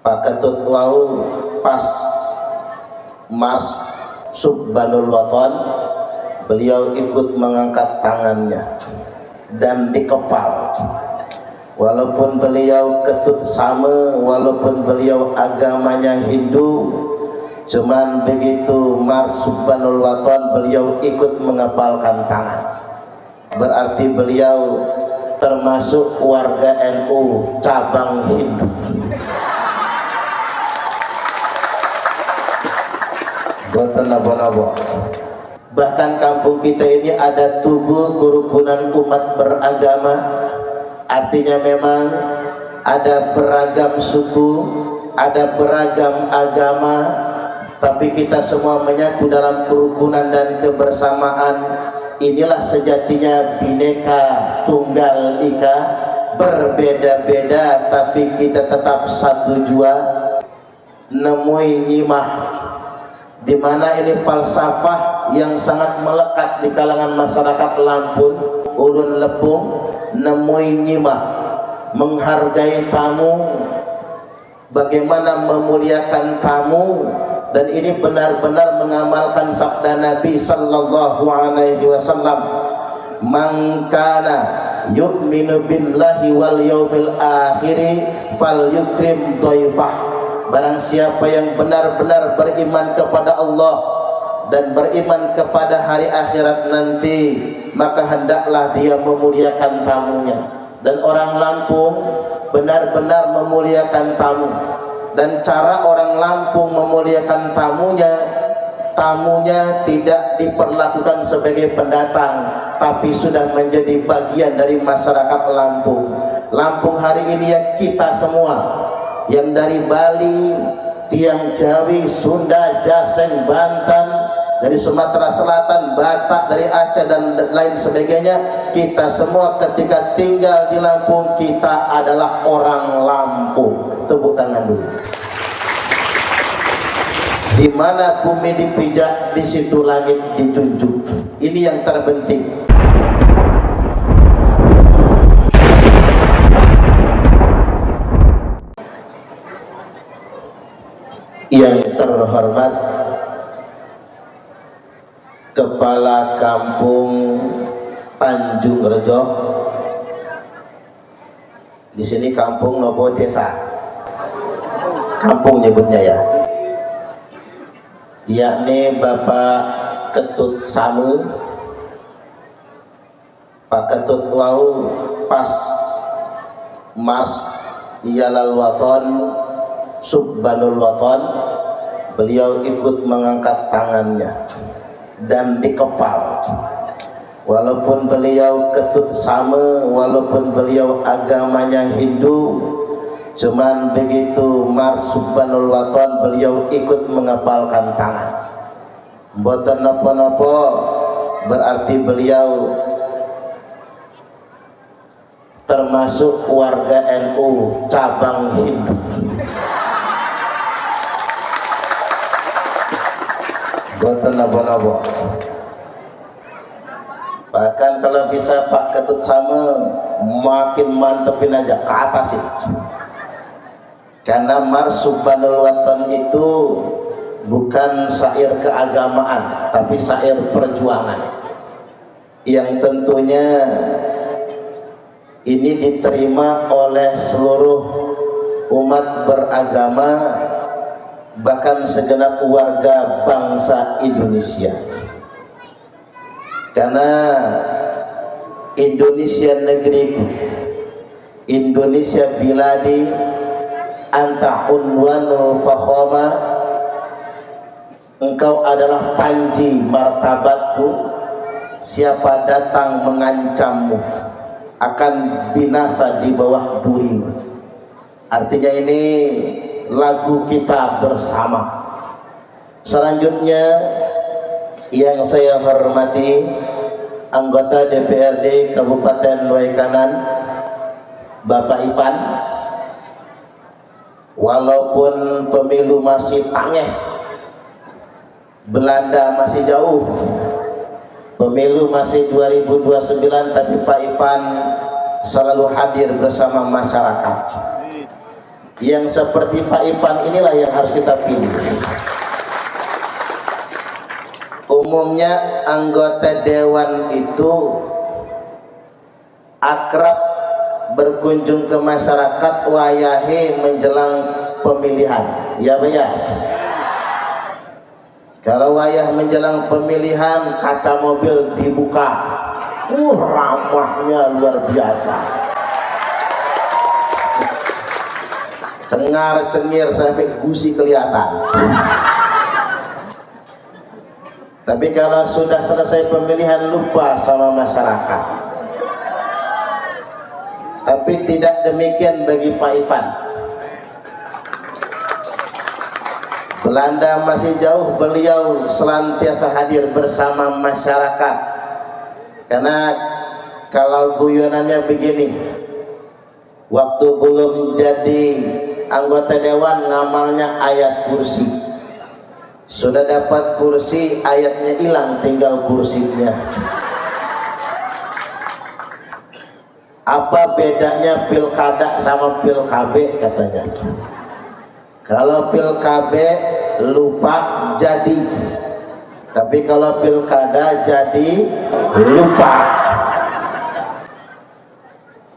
Pak Ketut wau pas Mars Subbanul Waton, beliau ikut mengangkat tangannya dan dikepal. Walaupun beliau ketut sama, walaupun beliau agamanya Hindu, cuman begitu Mars Subbanul Waton beliau ikut mengepalkan tangan. Berarti beliau termasuk warga NU cabang Hindu. Boten nabo-nabo. Bahkan kampung kita ini ada tubuh kerukunan umat beragama. Artinya memang ada beragam suku, ada beragam agama, tapi kita semua menyatu dalam kerukunan dan kebersamaan. Inilah sejatinya Bhinneka Tunggal Ika, berbeda-beda tapi kita tetap satu jua. Nemui nyimah, di mana ini falsafah yang sangat melekat di kalangan masyarakat Lampung, ulun lepung. Nemui nyimah, menghargai tamu, bagaimana memuliakan tamu, dan ini benar-benar mengamalkan sabda Nabi sallallahu alaihi wasallam, man kana yu'minu billahi wal yaumil akhiri falyukrim dhaifah. Barang siapa yang benar-benar beriman kepada Allah dan beriman kepada hari akhirat nanti, maka hendaklah dia memuliakan tamunya. Dan orang Lampung benar-benar memuliakan tamu. Dan cara orang Lampung memuliakan tamunya, tamunya tidak diperlakukan sebagai pendatang, tapi sudah menjadi bagian dari masyarakat Lampung. Lampung hari ini ya kita semua, yang dari Bali, Tiang Jawi, Sunda, Jaseng, Banten, dari Sumatera Selatan, Batak, dari Aceh dan lain sebagainya, kita semua ketika tinggal di Lampung, kita adalah orang Lampung. Tepuk tangan dulu. Di mana bumi dipijak, di situ langit ditunjuk. Ini yang terpenting. Yang terhormat Kepala Kampung Tanjung Rejo. Di sini kampung nopo desa? Kampung nyebutnya ya. Yakni Bapak Ketut Samu, Pak Ketut wau pas Mars Iyalal Waton Subbanul Waton, beliau ikut mengangkat tangannya dan dikepal. Walaupun beliau ketut sama, walaupun beliau agamanya Hindu, cuman begitu Mars Subbanul Waton beliau ikut mengepalkan tangan. Mboten napa-napa, berarti beliau termasuk warga NU cabang Hindu. Boten napa-napa. Bahkan kalau bisa Pak Ketut sama, makin mantepin aja ke atas itu. Karena Mars Subbanul Waton itu bukan syair keagamaan, tapi syair perjuangan, yang tentunya ini diterima oleh seluruh umat beragama, bahkan segenap warga bangsa Indonesia. Karena Indonesia negeriku, Indonesia biladi, anta unwanul fakhama, engkau adalah panji martabatku, siapa datang mengancammu akan binasa di bawah durimu. Artinya ini lagu kita bersama. Selanjutnya yang saya hormati anggota DPRD Kabupaten Waikanan, Bapak Ipan. Walaupun pemilu masih tangeh, Belanda masih jauh, pemilu masih 2029, tapi Pak Ipan selalu hadir bersama masyarakat. Yang seperti Pak Ipan inilah yang harus kita pilih. Umumnya anggota dewan itu akrab berkunjung ke masyarakat wayahe menjelang pemilihan, ya Pak ya. Kalau wayah menjelang pemilihan, kaca mobil dibuka, ramahnya luar biasa, cengar-cengir sampai gusi kelihatan. Tapi kalau sudah selesai pemilihan, lupa sama masyarakat. Tapi tidak demikian bagi Pak Ipan. Belanda masih jauh, beliau senantiasa hadir bersama masyarakat. Karena kalau guyonannya begini, waktu belum jadi anggota dewan ngamalnya ayat kursi, sudah dapat kursi ayatnya hilang, tinggal kursinya. Apa bedanya pilkada sama pilkabe katanya? Kalau pilkabe lupa jadi, tapi kalau pilkada jadi lupa.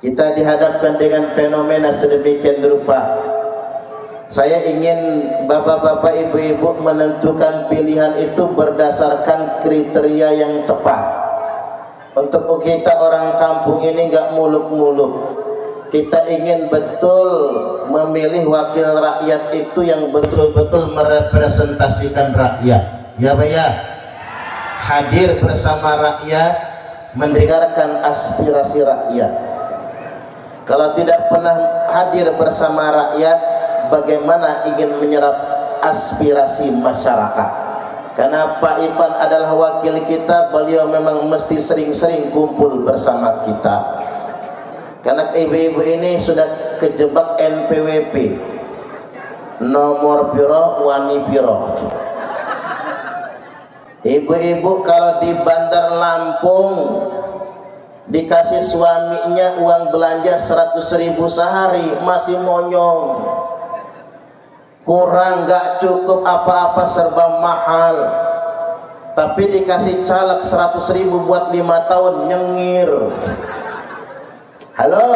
Kita dihadapkan dengan fenomena sedemikian rupa. Saya ingin bapak-bapak, ibu-ibu menentukan pilihan itu berdasarkan kriteria yang tepat. Untuk kita orang kampung ini nggak muluk-muluk. Kita ingin betul memilih wakil rakyat itu yang betul-betul merepresentasikan rakyat, ya Pak ya. Hadir bersama rakyat, mendengarkan aspirasi rakyat. Kalau tidak pernah hadir bersama rakyat, bagaimana ingin menyerap aspirasi masyarakat? Karena Pak Ipan adalah wakil kita, beliau memang mesti sering-sering kumpul bersama kita. Karena ibu-ibu ini sudah kejebak NPWP, nomor biro wani biro. Ibu-ibu kalau di Bandar Lampung dikasih suaminya uang belanja 100.000 sehari masih monyong, kurang, gak cukup, apa-apa serba mahal. Tapi dikasih caleg 100.000 buat 5 tahun nyengir. Halo,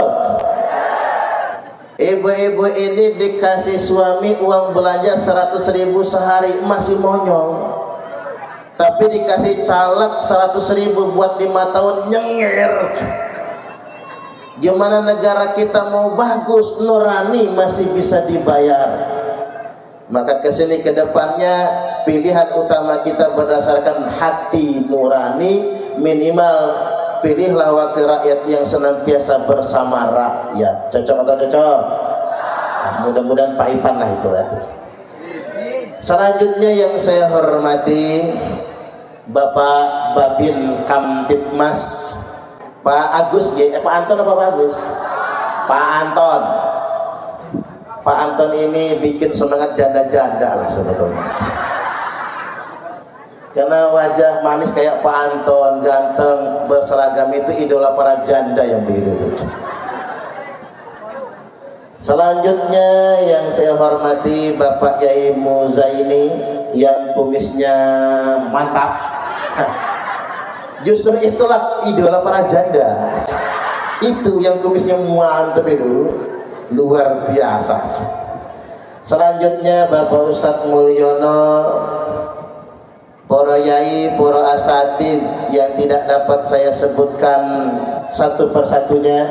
ibu-ibu ini dikasih suami uang belanja 100.000 sehari masih monyong, tapi dikasih caleg 100.000 buat 5 tahun nyengir. Gimana negara kita mau bagus, nurani masih bisa dibayar? Maka kesini ke depannya pilihan utama kita berdasarkan hati nurani. Minimal pilihlah wakil rakyat yang senantiasa bersama rakyat. Cocok atau cocok? Nah, mudah-mudahan Pak Ipan lah itu. Selanjutnya yang saya hormati Bapak Babin Kamtibmas Pak Agus, Pak Anton apa Pak Agus? Pak Anton. Pak Anton ini bikin semangat janda-janda lah sebetulnya. Karena wajah manis kayak Pak Anton, ganteng, berseragam, itu idola para janda yang begitu. Selanjutnya yang saya hormati Bapak Yai Muzaini yang kumisnya mantap. Justru itulah idola para janda. Itu yang kumisnya mantap itu, luar biasa. Selanjutnya Bapak Ustadz Mulyono, para yai, para asatid yang tidak dapat saya sebutkan satu persatunya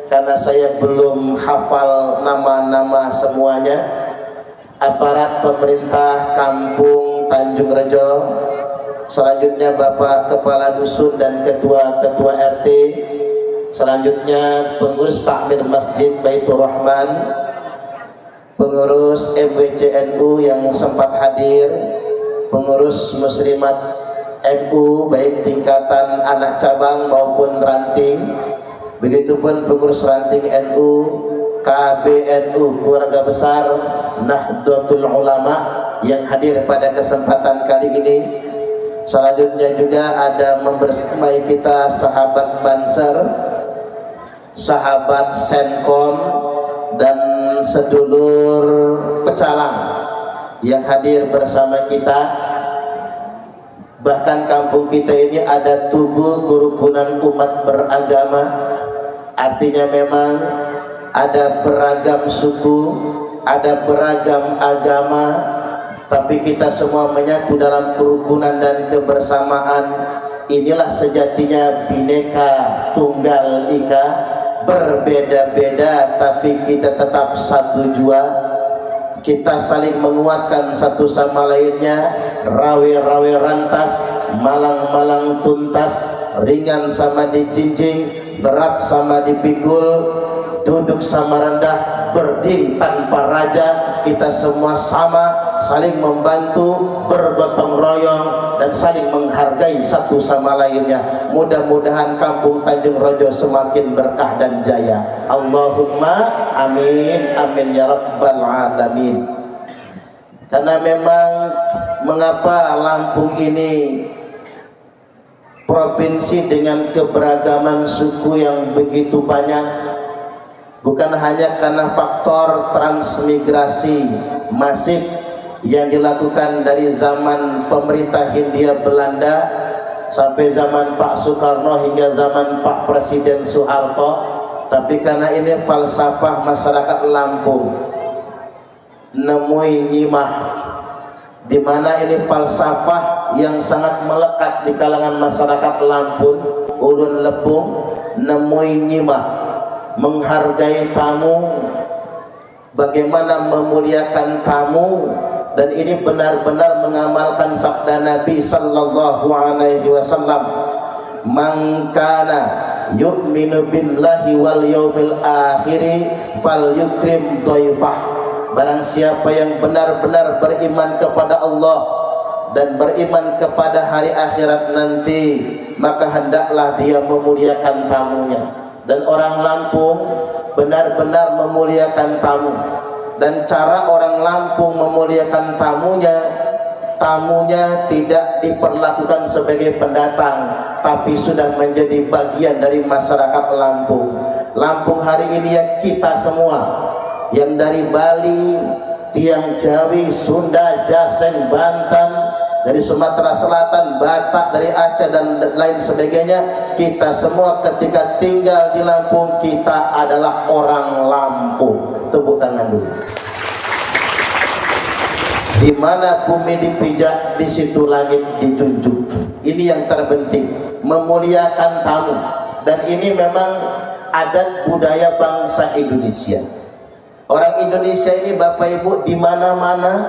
karena saya belum hafal nama-nama semuanya. Aparat pemerintah kampung Tanjung Rejo, selanjutnya Bapak Kepala Dusun dan Ketua-Ketua RT, selanjutnya pengurus takmir Masjid Baitur Rahman, pengurus MWCNU yang sempat hadir, pengurus muslimat NU baik tingkatan anak cabang maupun ranting, begitupun pengurus ranting NU, KBNU, keluarga besar Nahdlatul Ulama yang hadir pada kesempatan kali ini. Selanjutnya juga ada membersamai kita sahabat Banser, sahabat Senkom, dan sedulur pecalang yang hadir bersama kita. Bahkan kampung kita ini ada tubuh kerukunan umat beragama, artinya memang ada beragam suku, ada beragam agama, tapi kita semua menyatu dalam kerukunan dan kebersamaan. Inilah sejatinya Bhinneka Tunggal Ika, berbeda-beda tapi kita tetap satu jua. Kita saling menguatkan satu sama lainnya, rawe-rawe rantas, malang-malang tuntas, ringan sama dijinjing, berat sama dipikul, duduk sama rendah, berdiri tanpa raja. Kita semua sama, saling membantu, bergotong royong, dan saling menghargai satu sama lainnya. Mudah-mudahan kampung Tanjung Rojo semakin berkah dan jaya. Allahumma amin, amin ya rabbal alamin. Karena memang mengapa Lampung ini provinsi dengan keberagaman suku yang begitu banyak, bukan hanya karena faktor transmigrasi masif yang dilakukan dari zaman pemerintah Hindia Belanda sampai zaman Pak Soekarno hingga zaman Pak Presiden Soeharto, tapi karena ini falsafah masyarakat Lampung nemui nyimah, di mana ini falsafah yang sangat melekat di kalangan masyarakat Lampung, ulun lepung, nemui nyimah, menghargai tamu, bagaimana memuliakan tamu. Dan ini benar-benar mengamalkan sabda Nabi sallallahu alaihi wasallam, "Man kana yu'minu billahi wal yaumil akhir falyukrim dhaifah." Barang siapa yang benar-benar beriman kepada Allah dan beriman kepada hari akhirat nanti, maka hendaklah dia memuliakan tamunya. Dan orang Lampung benar-benar memuliakan tamu. Dan cara orang Lampung memuliakan tamunya, tamunya tidak diperlakukan sebagai pendatang, tapi sudah menjadi bagian dari masyarakat Lampung. Lampung hari ini yang kita semua, yang dari Bali, Tiang Jawi, Sunda, Jaseng, Banten, dari Sumatera Selatan, Batak, dari Aceh dan lain sebagainya, kita semua ketika tinggal di Lampung, kita adalah orang Lampung. Tepuk tangan dulu. Di mana bumi dipijak, di situ langit ditunjuk. Ini yang terpenting, memuliakan tamu. Dan ini memang adat budaya bangsa Indonesia. Orang Indonesia ini Bapak Ibu di mana-mana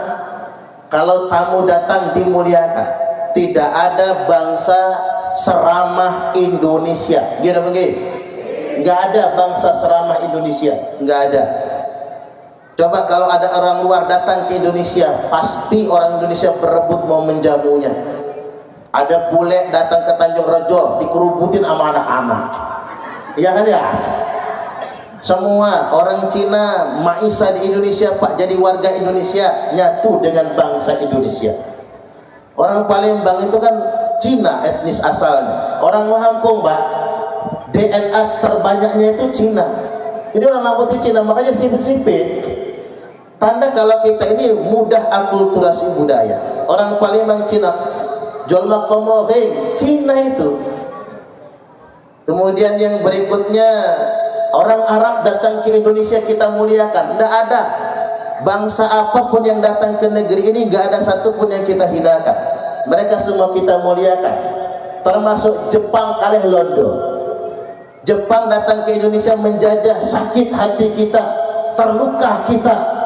kalau tamu datang dimuliakan. Tidak ada bangsa seramah Indonesia. Gila begini? Nggak ada bangsa seramah Indonesia, nggak ada. Coba kalau ada orang luar datang ke Indonesia, pasti orang Indonesia berebut mau menjamunya. Ada bule datang ke Tanjung Rojo, dikerubutin sama anak-anak. Iya kan ya? Semua orang Cina, Maisa di Indonesia, Pak, jadi warga Indonesia, nyatu dengan bangsa Indonesia. Orang Palembang itu kan Cina etnis asalnya. Orang Lampung, Pak, DNA terbanyaknya itu Cina. Jadi orang Lampung itu Cina, makanya sipit-sipit. Tanda kalau kita ini mudah akulturasi budaya. Orang Palembang Cina, Jolma Komoreng Cina itu. Kemudian yang berikutnya, orang Arab datang ke Indonesia kita muliakan. Tidak ada bangsa apapun yang datang ke negeri ini, nggak ada satupun yang kita hinakan. Mereka semua kita muliakan. Termasuk Jepang kalih Londo. Jepang datang ke Indonesia menjajah, sakit hati kita, terluka kita.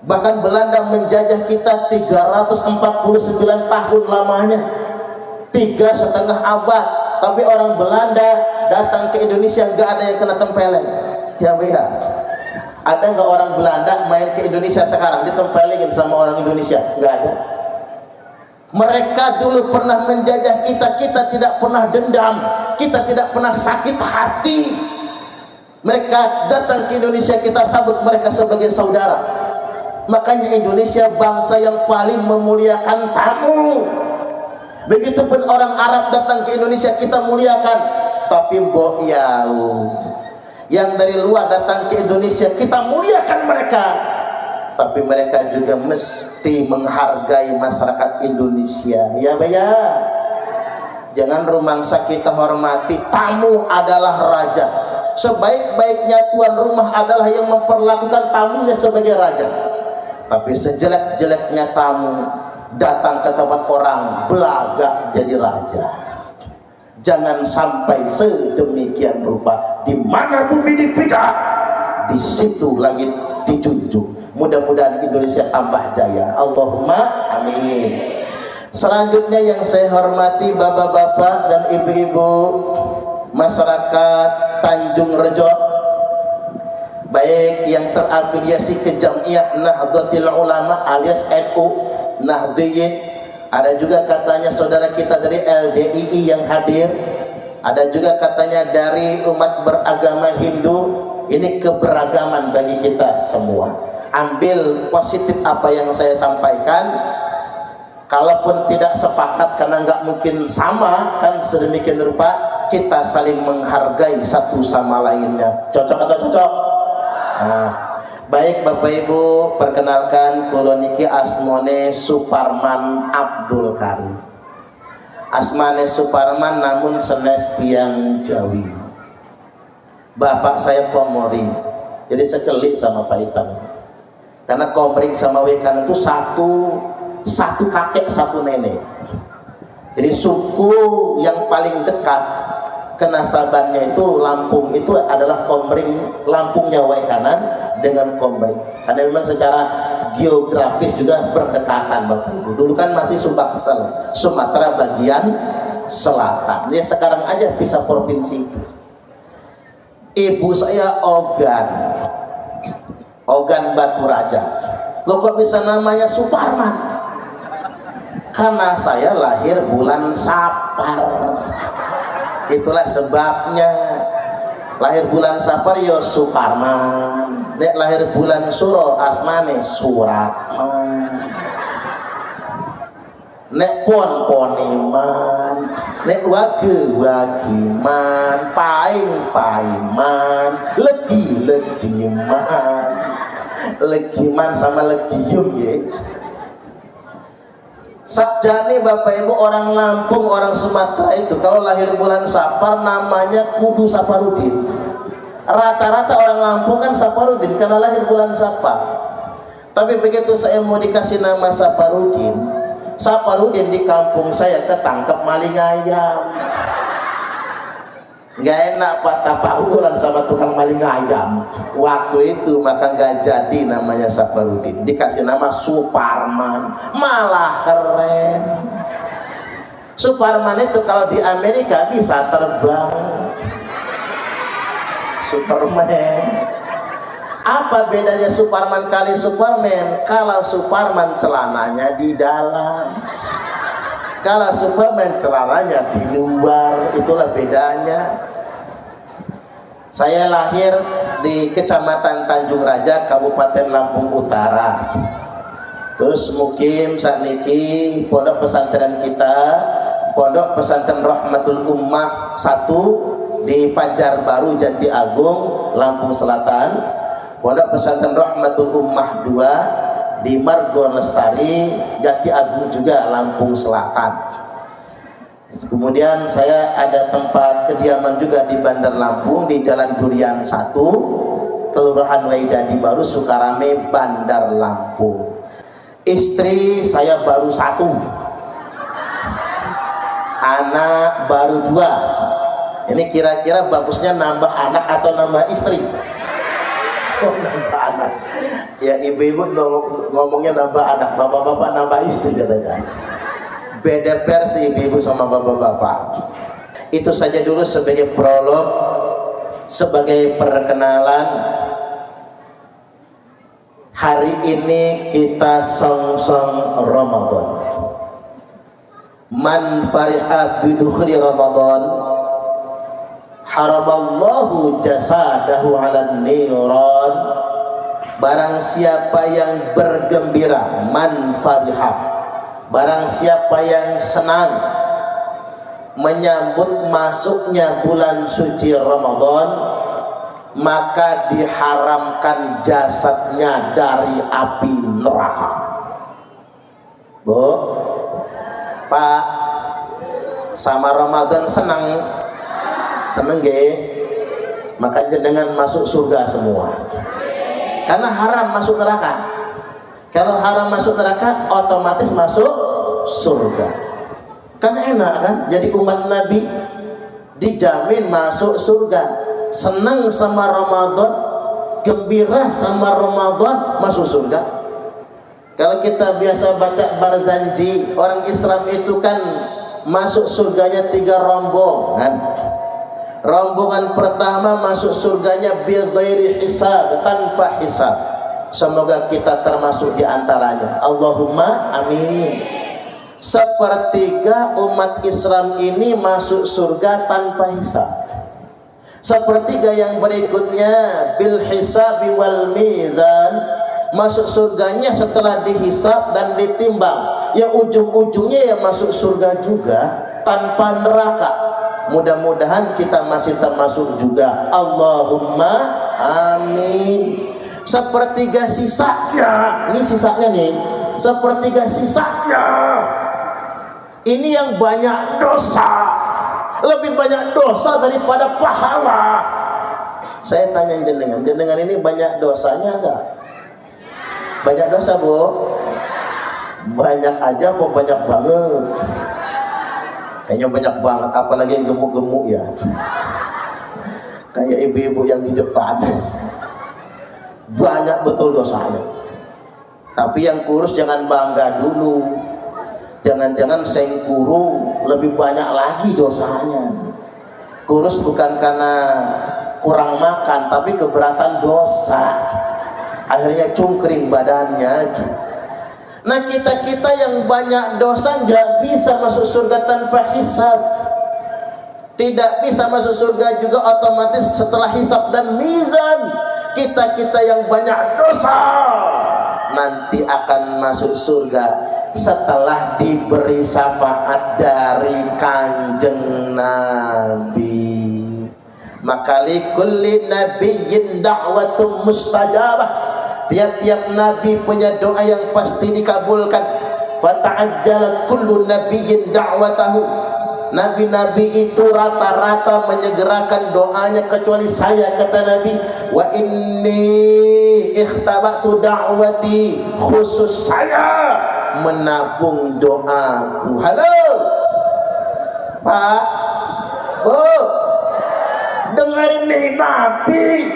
Bahkan Belanda menjajah kita 349 tahun lamanya, 3,5 abad. Tapi orang Belanda datang ke Indonesia nggak ada yang kena tempeleng. Ya Bu ya. Ada nggak orang Belanda main ke Indonesia sekarang ditempelengin sama orang Indonesia? Nggak ada. Mereka dulu pernah menjajah kita, kita tidak pernah dendam, kita tidak pernah sakit hati. Mereka datang ke Indonesia, kita sambut mereka sebagai saudara. Makanya Indonesia bangsa yang paling memuliakan tamu. Begitupun orang Arab datang ke Indonesia kita muliakan. Tapi mbok yau, yang dari luar datang ke Indonesia, kita muliakan mereka, tapi mereka juga mesti menghargai masyarakat Indonesia. Ya ya, jangan rumangsa kita hormati, tamu adalah raja. Sebaik-baiknya tuan rumah adalah yang memperlakukan tamunya sebagai raja, tapi sejelek-jeleknya tamu datang ke tempat orang belaga jadi raja. Jangan sampai sedemikian rupa. Di mana bumi dipijak, di situ langit dijunjung. Mudah-mudahan Indonesia tambah jaya. Allahumma amin. Selanjutnya yang saya hormati bapak-bapak dan ibu-ibu masyarakat Tanjung Rejo, baik yang terafiliasi ke Jamiah Nahdlatul Ulama alias NU, Nahdliyin, ada juga katanya saudara kita dari LDII yang hadir, ada juga katanya dari umat beragama Hindu. Ini keberagaman bagi kita semua. Ambil positif apa yang saya sampaikan, kalaupun tidak sepakat karena nggak mungkin sama kan, sedemikian rupa kita saling menghargai satu sama lainnya. Cocok atau cocok? Nah, baik Bapak Ibu, perkenalkan kula niki asmone Suparman Abdul Karim. Asmane Suparman namun senes tiang Jawi. Bapak saya Komori, jadi sekelik sama Pak Ipan. Karena Komering sama Wekan itu satu kakek satu nenek. Jadi suku yang paling dekat kenasabannya itu Lampung itu adalah Komering, Lampungnya Wekanan dengan Komering, karena memang secara geografis juga berdekatan Bapak Ibu. Dulu kan masih Sumatera bagian selatan, ya sekarang aja bisa provinsi itu. Ibu saya Ogan Batu Raja. Loh kok bisa namanya Suparman? Karena saya lahir bulan Sapar, itulah sebabnya. Lahir bulan Sapar yo Suparman, nek lahir bulan Suro asmane Suratman, nek pon poniman, nek wage wagiman, paing paiman, legi legiman, legiman sama legium ya. Sakjane Bapak Ibu, orang Lampung, orang Sumatera itu kalau lahir bulan Sapar namanya kudu Saparudin. Rata-rata orang Lampung kan Saparudin karena lahir bulan Sapar. Tapi begitu saya mau dikasih nama Saparudin di kampung saya ketangkep maling ayam. Nggak enak Pak tapakulan sama tukang maling ayam. Waktu itu maka nggak jadi namanya Saparudin, dikasih nama Suparman, malah keren. Suparman itu kalau di Amerika bisa terbang, Superman. Apa bedanya Suparman kali Superman? Kalau Suparman celananya di dalam, kalau Superman celananya di luar, itulah bedanya. Saya lahir di Kecamatan Tanjung Raja, Kabupaten Lampung Utara. Terus mukim saat niki pondok pesantren kita, Pondok Pesantren Rahmatul Ummah 1 di Fajar Baru Jati Agung, Lampung Selatan. Pondok Pesantren Rahmatul Ummah 2 di Margo Lestari, Jati Agung juga, Lampung Selatan. Kemudian saya ada tempat kediaman juga di Bandar Lampung di Jalan Durian 1, Kelurahan Waidadi Baru, Sukarame, Bandar Lampung. Istri saya baru 1, anak baru 2. Ini kira-kira bagusnya nambah anak atau nambah istri? Oh, nambah anak. Ya ibu-ibu ngomongnya nambah anak, bapak-bapak nambah istri katanya. Beda versi ibu-ibu sama bapak-bapak. Itu saja dulu sebagai prolog, sebagai perkenalan. Hari ini kita song-song Ramadan. Man fariha bidukhri Ramadan haramallahu jasadahu 'alan niran. Barang siapa yang bergembira, man fariha, barang siapa yang senang menyambut masuknya bulan suci Ramadan, maka diharamkan jasadnya dari api neraka. Bu, Pak, sama Ramadan seneng ge, maka jenengan masuk surga semua. Karena haram masuk neraka. Kalau haram masuk neraka, otomatis masuk surga. Kan enak kan? Jadi umat Nabi dijamin masuk surga. Senang sama Ramadan, gembira sama Ramadan, masuk surga. Kalau kita biasa baca Barzanji, orang Islam itu kan masuk surganya 3 rombongan. Rombongan pertama masuk surganya bighairi hisab, tanpa hisab. Semoga kita termasuk di antaranya. Allahumma amin. Sepertiga umat Islam ini masuk surga tanpa hisab. Sepertiga yang berikutnya bil hisabi wal mizan, masuk surganya setelah dihisab dan ditimbang. Ya ujung-ujungnya ya masuk surga juga tanpa neraka. Mudah-mudahan kita masih termasuk juga. Allahumma amin. Sepertiga sisanya, ini sisanya nih, sepertiga sisanya ini yang banyak dosa, lebih banyak dosa daripada pahala. Saya tanya jenengan ini banyak dosanya enggak? Banyak dosa, Bu? Banyak aja kok, banyak banget? Kayaknya banyak banget, apalagi yang gemuk-gemuk ya. Kayak ibu-ibu yang di depan. Banyak betul dosanya. Tapi yang kurus jangan bangga dulu. Jangan-jangan sengkuru lebih banyak lagi dosanya. Kurus bukan karena kurang makan, tapi keberatan dosa. Akhirnya cungkring badannya. Nah, kita yang banyak dosa nggak bisa masuk surga tanpa hisab. Tidak bisa masuk surga juga otomatis setelah hisab dan mizan. Kita yang banyak dosa nanti akan masuk surga setelah diberi syafaat dari Kanjeng Nabi. Maka likulli nabiyyin da'watun mustajabah. Tiap-tiap nabi punya doa yang pasti dikabulkan. Fata'ajjala kullu nabiyyin da'watahu. Nabi-nabi itu rata-rata menyegerakan doanya, kecuali saya, kata Nabi, wa inni ikhtabatu da'wati, khusus saya menabung doaku. Halo Pak, Bu, dengerin nih, Nabi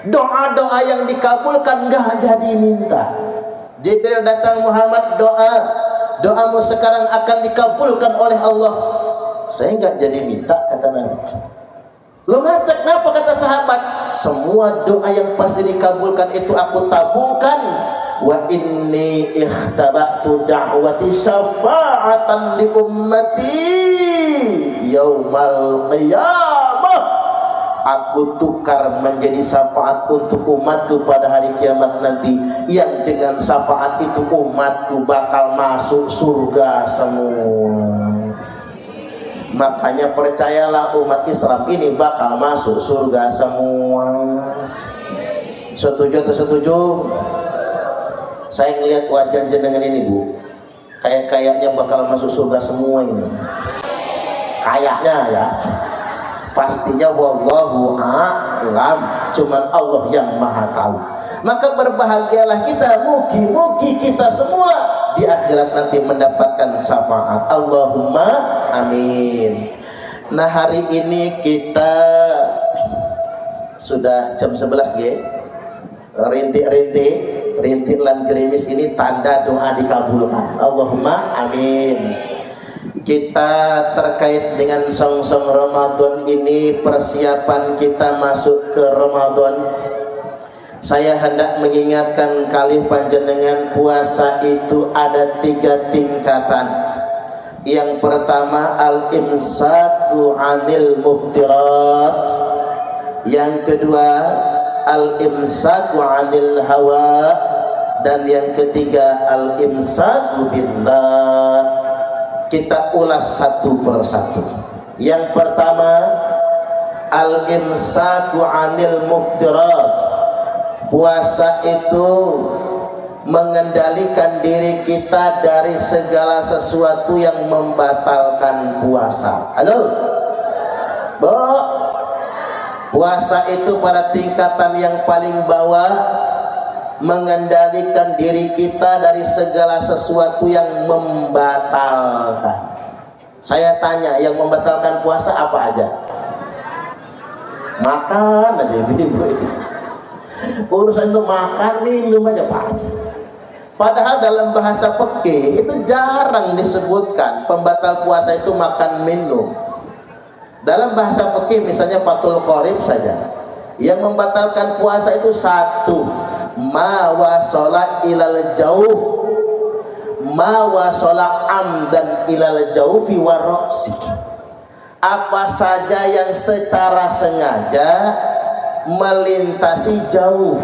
doa-doa yang dikabulkan gak jadi minta. Jibril datang, Muhammad doamu sekarang akan dikabulkan oleh Allah. Saya nggak jadi minta, kata Nabi. Lo ngajak kenapa, kata sahabat? Semua doa yang pasti dikabulkan itu aku tabungkan. Wa inni ikhtabatu da'wati syafa'atan li ummati yaumal qiyamah. Aku tukar menjadi syafaat untuk umatku pada hari kiamat nanti, yang dengan syafaat itu umatku bakal masuk surga semua. Makanya percayalah, umat Islam ini bakal masuk surga semua. Setuju atau setuju? Saya ngelihat wajah jenengan ini, Bu, kayaknya bakal masuk surga semua ini. Kayaknya ya. Pastinya wallahu a'lam, cuman Allah yang maha tahu. Maka berbahagialah kita, mugi-mugi kita semua di akhirat nanti mendapatkan syafaat. Allahumma amin. Nah, hari ini kita sudah jam 11 G. Rintik lan gerimis ini tanda doa dikabulkan. Allahumma amin. Kita terkait dengan song-song Ramadan ini, persiapan kita masuk ke Ramadan. Saya hendak mengingatkan kali panjenengan, puasa itu ada 3 tingkatan. Yang pertama al-imsaku anil muftirat. Yang kedua al-imsaku anil hawa. Dan yang ketiga al-imsaku billah. Kita ulas satu persatu. Yang pertama al-imsaku 'anil muftirat. Puasa itu mengendalikan diri kita dari segala sesuatu yang membatalkan puasa. Halo? Bo? Puasa itu pada tingkatan yang paling bawah mengendalikan diri kita dari segala sesuatu yang membatalkan. Saya tanya, yang membatalkan puasa apa aja? Makan aja, urusan itu makan, minum aja Pak. Padahal dalam bahasa fikih itu jarang disebutkan pembatal puasa itu makan minum. Dalam bahasa fikih misalnya Fathul Qorib saja, yang membatalkan puasa itu satu, ma wasala ilal jauf, ma wasala amdan ilal jaufi waroksi. Apa saja yang secara sengaja melintasi jauf.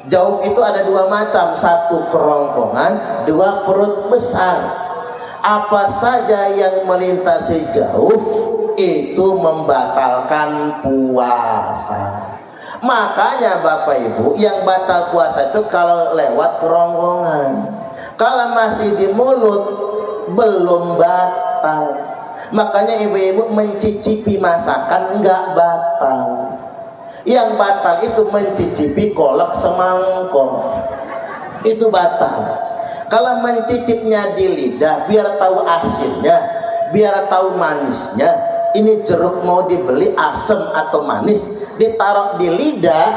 Jauf itu ada dua macam, satu kerongkongan, dua perut besar. Apa saja yang melintasi jauf itu membatalkan puasa. Makanya Bapak Ibu, yang batal puasa itu kalau lewat kerongkongan. Kalau masih di mulut belum batal. Makanya ibu-ibu mencicipi masakan enggak batal. Yang batal itu mencicipi kolak semangkok, itu batal. Kalau mencicipnya di lidah biar tahu asinnya, biar tahu manisnya. Ini jeruk mau dibeli asam atau manis, ditaruh di lidah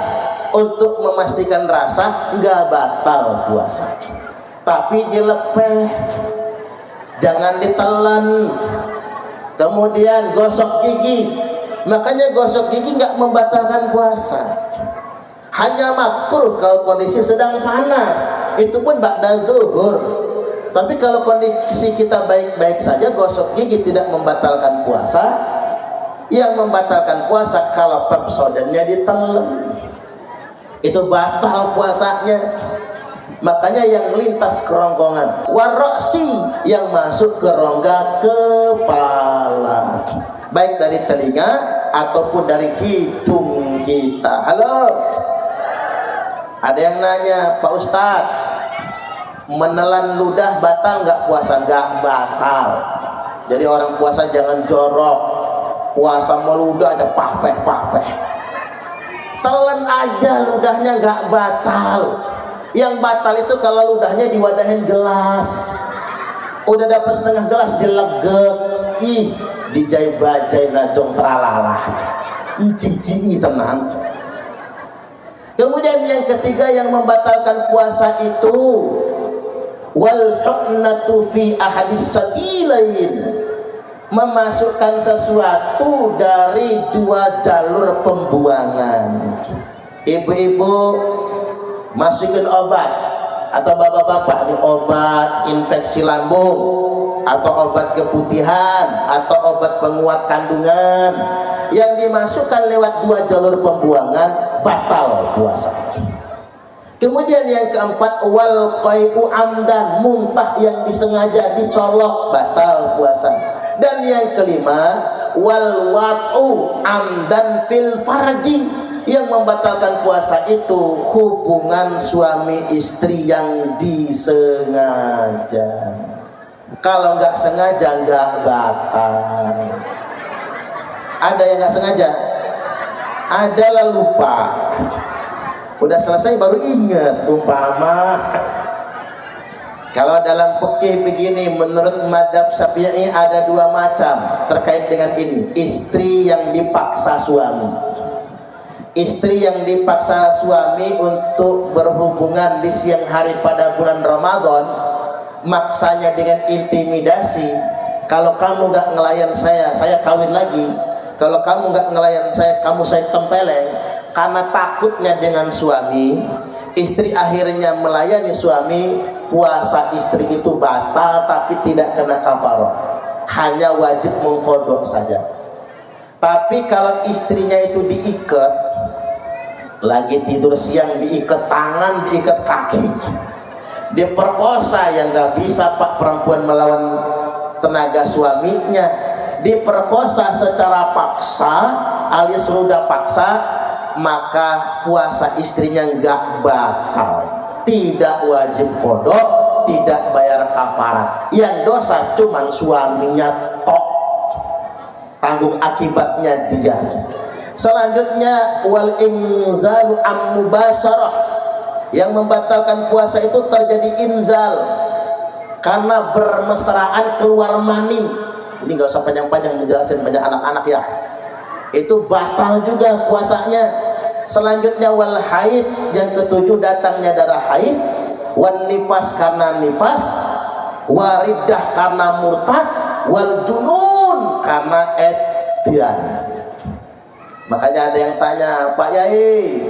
untuk memastikan rasa, enggak batal puasa. Tapi dilepeh, jangan ditelan. Kemudian gosok gigi. Makanya gosok gigi nggak membatalkan puasa, hanya makruh kalau kondisi sedang panas, itu pun ba'da zuhur. Tapi kalau kondisi kita baik-baik saja, gosok gigi tidak membatalkan puasa. Yang membatalkan puasa kalau Pepsodentnya ditelan, itu batal puasanya. Makanya yang lintas kerongkongan, waroksi, yang masuk ke rongga kepala, baik dari telinga ataupun dari hidung kita. Halo? Ada yang nanya, Pak Ustadz, menelan ludah batal nggak puasa? Nggak batal. Jadi orang puasa jangan jorok, puasa meludah aja pahpeh. Telan aja ludahnya nggak batal. Yang batal itu kalau ludahnya diwadahin gelas, udah dapat setengah gelas dilegek, ih jijai bajai najong tralalah, cici tenan. Kemudian yang ketiga yang membatalkan puasa itu wal huknatu fi ahadis sabilain, memasukkan sesuatu dari dua jalur pembuangan. Ibu-ibu masukin obat, atau bapak-bapak ini obat infeksi lambung, atau obat keputihan, atau obat penguat kandungan, yang dimasukkan lewat dua jalur pembuangan, batal puasa. Kemudian yang keempat, wal qai'u amdan, muntah yang disengaja dicolok, batal puasa. Dan yang kelima, wal wat'u amdan fil farji, yang membatalkan puasa itu hubungan suami istri yang disengaja. Kalau nggak sengaja nggak batal. Ada yang nggak sengaja, adalah lupa, udah selesai baru ingat. Umpama kalau dalam fikih begini, menurut mazhab Syafi'i ada dua macam terkait dengan ini. Istri yang dipaksa suami, istri yang dipaksa suami untuk berhubungan di siang hari pada bulan Ramadan, maksanya dengan intimidasi. Kalau kamu gak ngelayan saya kawin lagi. Kalau kamu gak ngelayan saya, kamu saya tempeleng. Karena takutnya dengan suami, istri akhirnya melayani suami. Puasa istri itu batal tapi tidak kena kafarah, hanya wajib mengkodok saja. Tapi kalau istrinya itu diikat, lagi tidur siang diikat tangan, diikat kaki, diperkosa, yang nggak bisa Pak perempuan melawan tenaga suaminya, diperkosa secara paksa, alias ruda paksa, maka puasa istrinya nggak batal, tidak wajib kodok, tidak bayar kafarat. Yang dosa cuma suaminya tok, tanggung akibatnya dia. Selanjutnya wal inzalu am mubasyarah, yang membatalkan puasa itu terjadi inzal karena bermesraan keluar mani. Ini nggak usah panjang-panjang menjelaskan, banyak anak-anak ya, itu batal juga puasanya. Selanjutnya wal haid, yang ketujuh datangnya darah haid, wan nifas karena nifas, waridah karena murtad, wal junun karena edian. Makanya ada yang tanya, Pak Yai,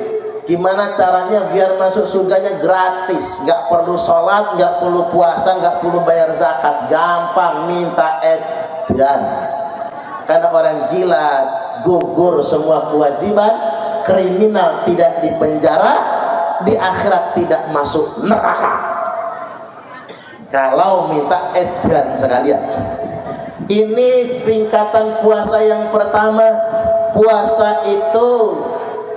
gimana caranya biar masuk surganya gratis, nggak perlu sholat, nggak perlu puasa, nggak perlu bayar zakat? Gampang, minta edian. Karena orang gila gugur semua kewajiban, kriminal tidak dipenjara, di akhirat tidak masuk neraka kalau minta edian sekalian. Ini tingkatan puasa yang pertama. Puasa itu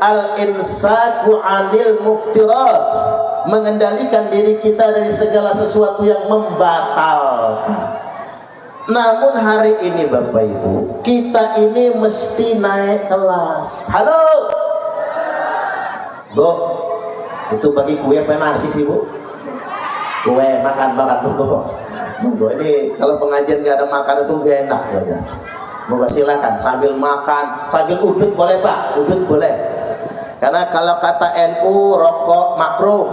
al-insaku anil muftirat, mengendalikan diri kita dari segala sesuatu yang membatalkan. Namun hari ini Bapak Ibu, kita ini mesti naik kelas. Halo Bu, itu bagi kue apa nasi sih Bu? Kue, makan Bu. Ini kalau pengajian nggak ada makan itu gak enak ya. Moga silakan sambil makan, sambil udut boleh Pak, udut boleh. Karena kalau kata NU rokok makruh,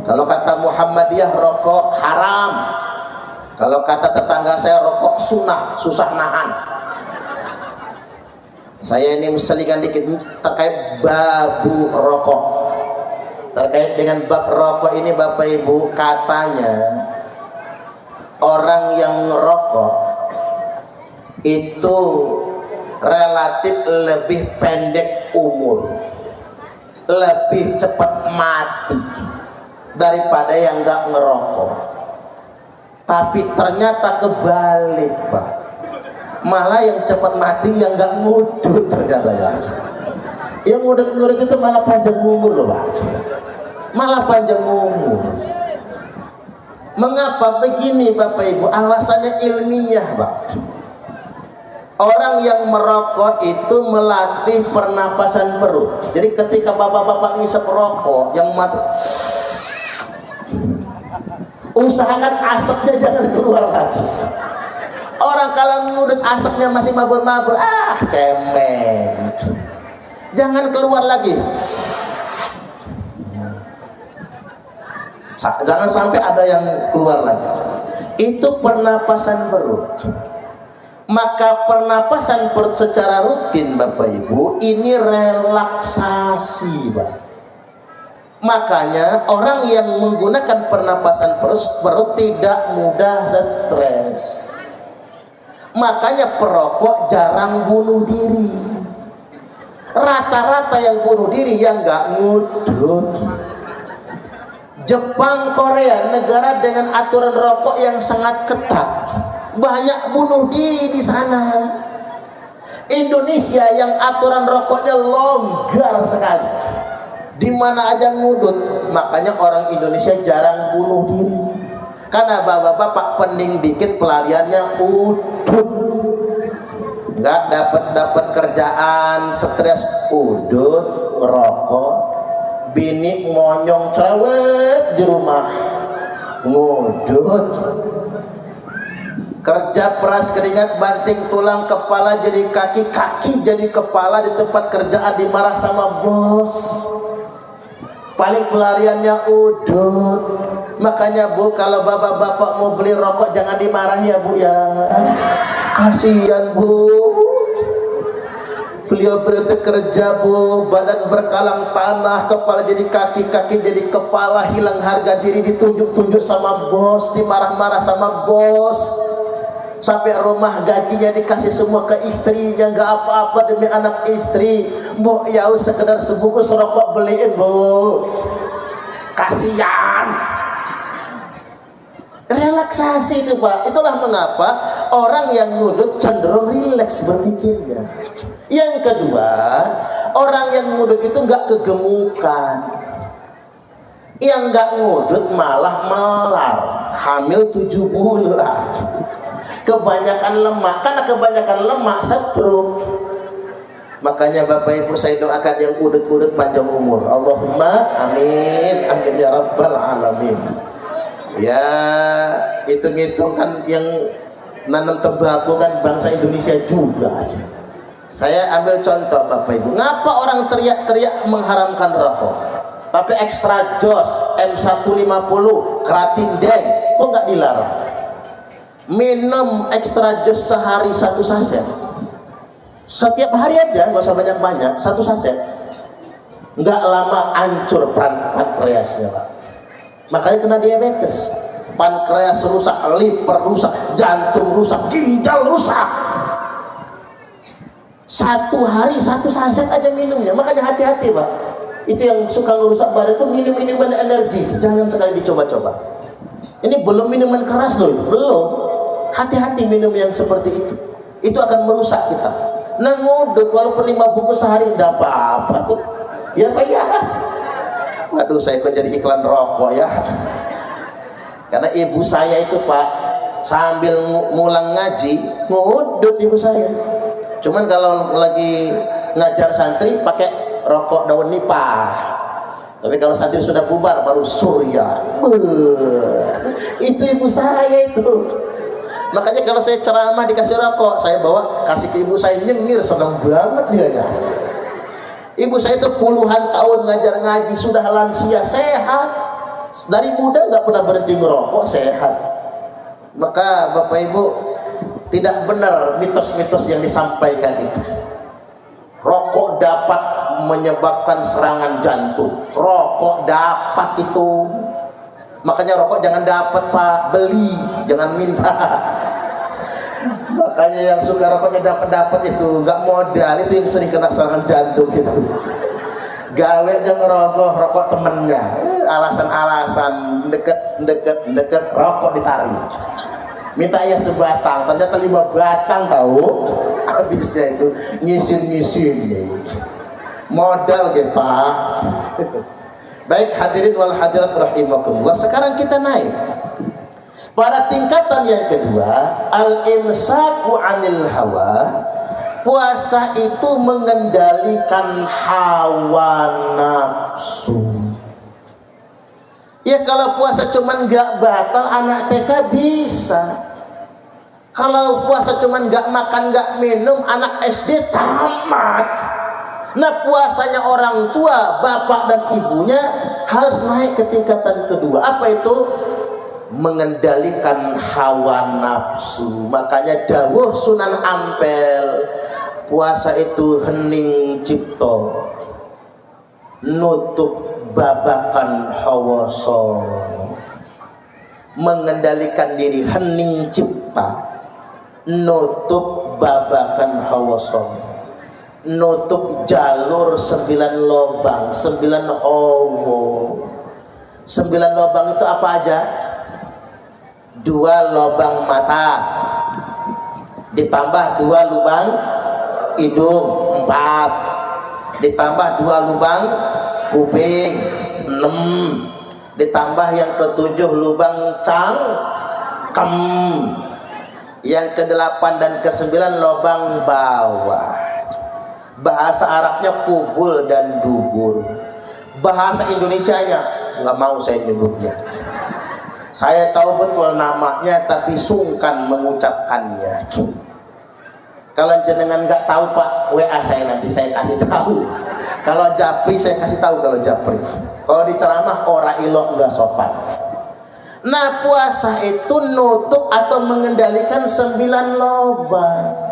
kalau kata Muhammadiyah rokok haram, kalau kata tetangga saya rokok sunnah, susah nahan. Saya ini selingan dikit terkait babu rokok. Terkait dengan bab rokok ini Bapak Ibu, katanya orang yang ngerokok itu relatif lebih pendek umur, lebih cepat mati daripada yang nggak ngerokok. Tapi ternyata kebalik Pak, malah yang cepat mati yang nggak ngudut ternyata ya. Yang ngudut-ngudut itu malah panjang umur loh Pak, malah panjang umur. Mengapa begini Bapak Ibu? Alasannya ilmiah Pak. Orang yang merokok itu melatih pernapasan perut. Jadi ketika bapak-bapak ngisep rokok yang mati, usahakan asapnya jangan keluar lagi. Orang kalau ngudut asapnya masih mabur-mabur, cemen. Jangan keluar lagi. Jangan sampai ada yang keluar lagi. Itu pernapasan perut. Maka pernapasan perut secara rutin Bapak Ibu ini relaksasi Pak. Makanya orang yang menggunakan pernapasan perut tidak mudah stres. Makanya perokok jarang bunuh diri. Rata-rata yang bunuh diri yang nggak ngudut. Jepang, Korea, negara dengan aturan rokok yang sangat ketat, banyak bunuh diri di sana. Indonesia yang aturan rokoknya longgar sekali, di mana aja ngudut. Makanya orang Indonesia jarang bunuh diri, karena bapak-bapak pening dikit pelariannya udut. Nggak dapat kerjaan, stres, udut, ngerokok. Bini ngonyong cerewet di rumah, ngudut. Kerja peras keringat, banting tulang, kepala jadi kaki, kaki jadi kepala, di tempat kerjaan dimarah sama bos. Paling pelariannya udut. Makanya Bu, kalau bapak-bapak mau beli rokok jangan dimarahi ya Bu ya. Kasihan Bu. Beliau-beliau kerja Bu, badan berkalang tanah, kepala jadi kaki, kaki jadi kepala, hilang harga diri, ditunjuk-tunjuk sama bos, dimarah-marah sama bos. Sampai rumah gajinya dikasih semua ke istrinya, nggak apa-apa demi anak istri. Bu, ya sekedar sebungkus rokok beliin Bu. Kasihan. Relaksasi itu Pak. Itulah mengapa orang yang ngudut cenderung rileks berpikirnya. Yang kedua, orang yang ngudut itu nggak kegemukan. Yang nggak ngudut malah melar, hamil 7 bulan. Kebanyakan lemak, karena kebanyakan lemak stroke. Makanya Bapak Ibu saya doakan yang udut-udut panjang umur. Allahumma amin, amin ya rabbal alamin. Ya, hitung-hitung kan yang nanam tembakau kan bangsa Indonesia juga. Saya ambil contoh Bapak Ibu. Ngapa orang teriak-teriak mengharamkan rokok? Tapi extra jos, M150, keratin deng, kok nggak dilarang? Minum extra jos sehari 1 saset. Setiap hari aja, nggak usah banyak-banyak, 1 saset. Nggak lama hancur pankreasnya, Pak. Makanya kena diabetes. Pankreas rusak, liver rusak, jantung rusak, ginjal rusak. 1 hari 1 saset aja minumnya. Makanya hati-hati, Pak. Itu yang suka ngerusak badan itu minum minuman energi. Jangan sekali dicoba-coba. Ini belum minuman keras loh, belum. Hati-hati minum yang seperti itu. Itu akan merusak kita. Nah ngudut walaupun 5 bungkus sehari tidak apa-apa tuh. Ya Pak ya. Waduh saya kok jadi iklan rokok ya. Karena ibu saya itu Pak sambil ngulang ngaji ngudut ibu saya. Cuman kalau lagi ngajar santri pakai rokok daun nipah. Tapi kalau santri sudah bubar baru surya. Itu ibu saya itu. Makanya kalau saya ceramah dikasih rokok, saya bawa kasih ke ibu saya, nyengir, senang banget dia. Ibu saya itu puluhan tahun ngajar ngaji, sudah lansia, sehat. Dari muda nggak pernah berhenti ngerokok, sehat. Maka Bapak Ibu tidak benar mitos-mitos yang disampaikan itu. Rokok dapat menyebabkan serangan jantung. Rokok dapat itu. Makanya rokok jangan dapat Pak, beli, jangan minta. Makanya yang suka rokoknya dapat itu nggak modal, itu yang sering kena serangan jantung gitu. Gawe yang ngerokok, rokok temennya, alasan-alasan deket rokok ditarik. Minta ya sebatang, ternyata 5 batang tahu. Habisnya itu nyisin modal gitu Pak. Baik hadirin wal hadirat rahimakumullah. Sekarang kita naik pada tingkatan yang kedua, al-imsaku 'anil hawa. Puasa itu mengendalikan hawa nafsu. Ya kalau puasa cuman nggak batal, anak TK bisa. Kalau puasa cuman nggak makan nggak minum, anak SD tamat. Nah puasanya orang tua, bapak dan ibunya harus naik ke tingkatan kedua. Apa itu? Mengendalikan hawa nafsu. Makanya dawuh Sunan Ampel, puasa itu hening cipto, nutup babakan hawa sono. Mengendalikan diri, hening cipta, nutup babakan hawa sono. Nutup jalur 9 lubang, 9 hawa. 9 lubang itu apa aja? 2 lubang mata, ditambah 2 lubang hidung, 4, ditambah 2 lubang kuping, 6, ditambah yang ke-7 lubang cangkem, yang ke-8 dan ke-9 lubang bawah. Bahasa Arabnya kubul dan dubur. Bahasa Indonesianya nggak mau saya nyebutnya. Saya tahu betul namanya tapi sungkan mengucapkannya. Kalau jenengan nggak tahu Pak, WA saya nanti saya kasih tahu. Kalau japri saya kasih tahu kalau japri. Kalau di ceramah ora ilok nggak sopan. Nah puasa itu nutup atau mengendalikan 9 lubang.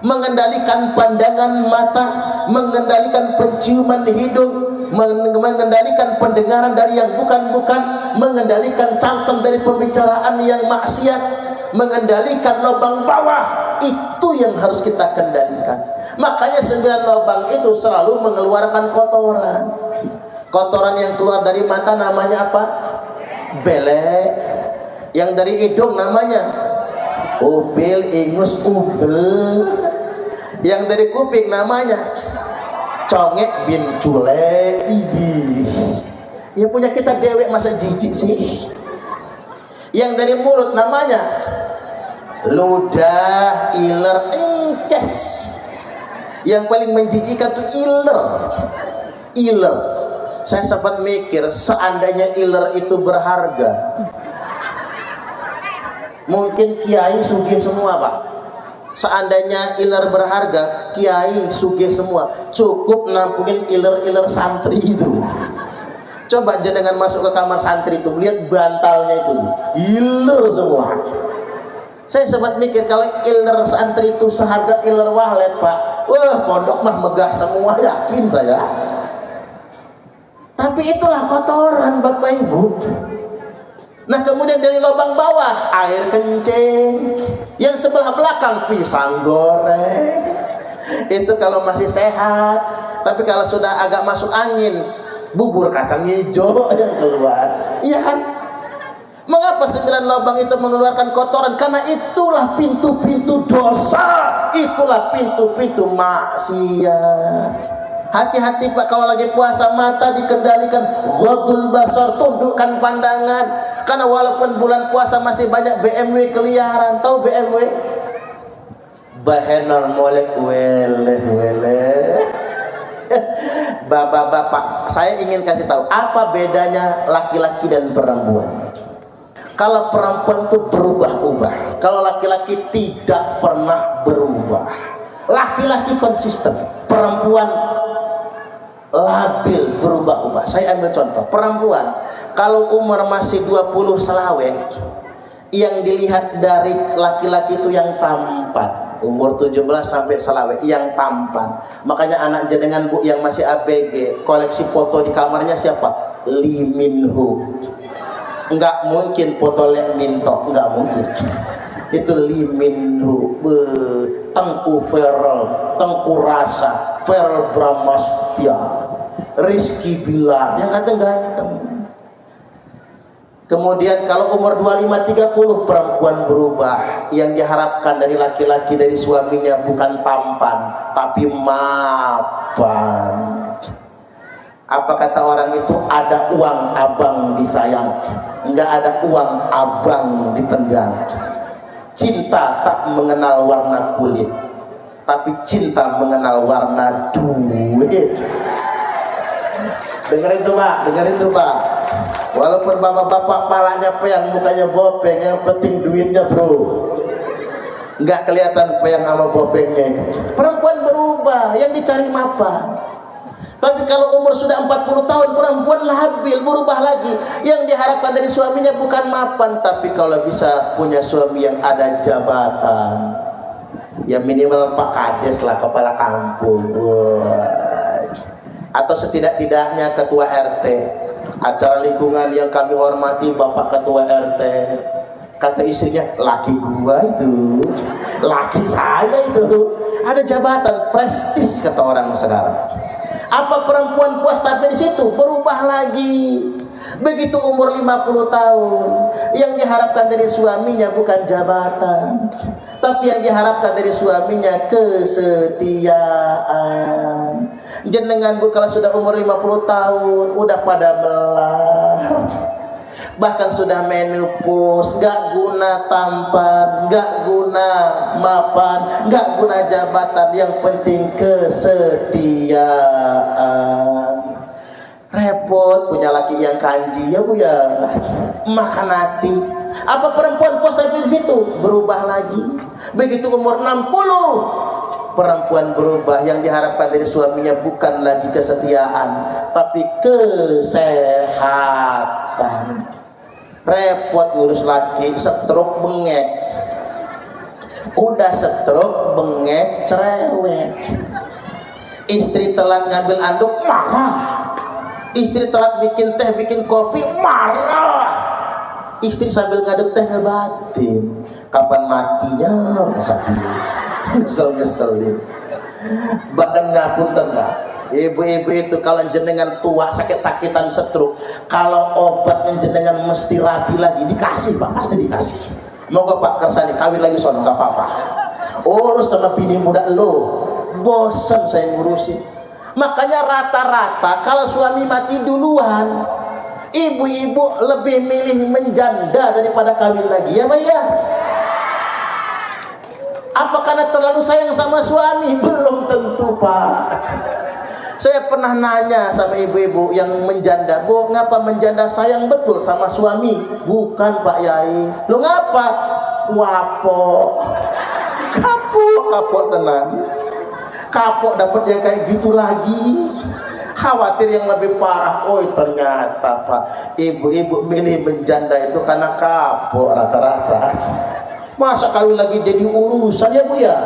Mengendalikan pandangan mata, mengendalikan penciuman hidung, mengendalikan pendengaran dari yang bukan-bukan, mengendalikan cangkem dari pembicaraan yang maksiat, mengendalikan lubang bawah. Itu yang harus kita kendalikan. Makanya 9 lubang itu selalu mengeluarkan kotoran. Kotoran yang keluar dari mata namanya apa? Belek. Yang dari hidung namanya upil, ingus, ubel. Yang dari kuping namanya Congek bin Cule. Ya punya kita dewek masa jijik sih. Yang dari mulut namanya ludah, iler, ences. Yang paling menjijikkan tuh iler. Saya sempat mikir, seandainya iler itu berharga, mungkin kiai sugih semua pak. Seandainya iler berharga, kiai sugih semua. Cukup nampungin iler santri itu. Coba jenengan masuk ke kamar santri itu, lihat bantalnya itu iler semua. Saya sempat mikir, kalau iler santri itu seharga iler walet pak, wah pondok mah megah semua, yakin saya. Tapi itulah kotoran bapak ibu. Nah kemudian dari lubang bawah air kencing, yang sebelah belakang pisang goreng. Itu kalau masih sehat. Tapi kalau sudah agak masuk angin, bubur kacang hijau yang keluar. Iya kan? Mengapa 9 lubang itu mengeluarkan kotoran? Karena itulah pintu-pintu dosa, itulah pintu-pintu maksiat. Hati-hati pak, kalau lagi puasa mata dikendalikan, ghadul basar, tundukkan pandangan. Karena walaupun bulan puasa masih banyak BMW keliaran. Tahu BMW? Bahenol molek wele. Bapak-bapak, saya ingin kasih tahu apa bedanya laki-laki dan perempuan. Kalau perempuan itu berubah-ubah, kalau laki-laki tidak pernah berubah. Laki-laki konsisten, perempuan labil, berubah-ubah. Saya ambil contoh, perempuan kalau umur masih 20 selawe, yang dilihat dari laki-laki itu yang tampan. Umur 17 sampai selawe, yang tampan. Makanya anak jenengan bu yang masih ABG, koleksi foto di kamarnya siapa? Lee Min Ho. Enggak mungkin foto Lek Minto, enggak mungkin. Itu Lee Min Ho. Tengku Feral, Tengku Rasa, Feral Bramastya, Rizky Bilar, yang ganteng-ganteng. Kemudian kalau umur 25-30 perempuan berubah. Yang diharapkan dari laki-laki, dari suaminya bukan tampan, tapi mapan. Apa kata orang itu? Ada uang abang disayang, enggak ada uang abang ditendang. Cinta tak mengenal warna kulit, tapi cinta mengenal warna duit. Dengerin tuh pak, dengerin tuh pak. Walaupun bapak-bapak palanya peyang, mukanya bopeng, yang penting duitnya bro. Nggak kelihatan peyang sama bopengnya. Perempuan berubah, yang dicari mapan. Tapi kalau umur sudah 40 tahun, perempuan labil, berubah lagi. Yang diharapkan dari suaminya bukan mapan, tapi kalau bisa punya suami yang ada jabatan, ya minimal Pak Kades lah, kepala kampung. Atau setidak-tidaknya ketua RT. Acara lingkungan yang kami hormati Bapak Ketua RT. Kata istrinya, laki gua itu, laki saya itu, ada jabatan, prestis kata orang sekarang. Apa perempuan puas tapi di situ? Berubah lagi. Begitu umur 50 tahun, yang diharapkan dari suaminya bukan jabatan, tapi yang diharapkan dari suaminya kesetiaan. Jenengan bu kalau sudah umur 50 tahun udah pada melar, bahkan sudah menopause, gak guna tampan, gak guna mapan, gak guna jabatan, yang penting kesetiaan. Repot punya laki yang kanji ya bu ya, makan hati. Apa perempuan puas tapi di situ? Berubah lagi. Begitu umur 60, perempuan berubah. Yang diharapkan dari suaminya bukan lagi kesetiaan, tapi kesehatan. Repot ngurus laki, stroke bengek. Udah stroke bengek cerewet. Istri telat ngambil anduk marah. Istri telat bikin teh, bikin kopi, marah. Istri sambil ngaduk teh ngebatin, kapan matinya sakit, ngesel-ngeselin. Bahkan ngapunten lah, ibu-ibu itu kalau jenengan tua sakit-sakitan stroke, kalau obatnya jenengan mesti rapi lagi, dikasih pak, pasti dikasih. Moga pak kersani kawin lagi sono, nggak apa-apa. Urus sama bini muda lo, bosan saya ngurusin. Makanya rata-rata kalau suami mati duluan, ibu-ibu lebih milih menjanda daripada kawin lagi, ya Pak ya? Apa karena terlalu sayang sama suami? Belum tentu, Pak. Saya pernah nanya sama ibu-ibu yang menjanda, Bu, ngapa menjanda sayang betul sama suami? Bukan, Pak Yai. Lu ngapa? Wapok. Kapok tenang. Kapok dapat yang kayak gitu lagi. Khawatir yang lebih parah. Oh, ternyata Pak, ibu-ibu milih menjanda itu karena kapok rata-rata. Masa kawin lagi jadi urusan ya Bu ya?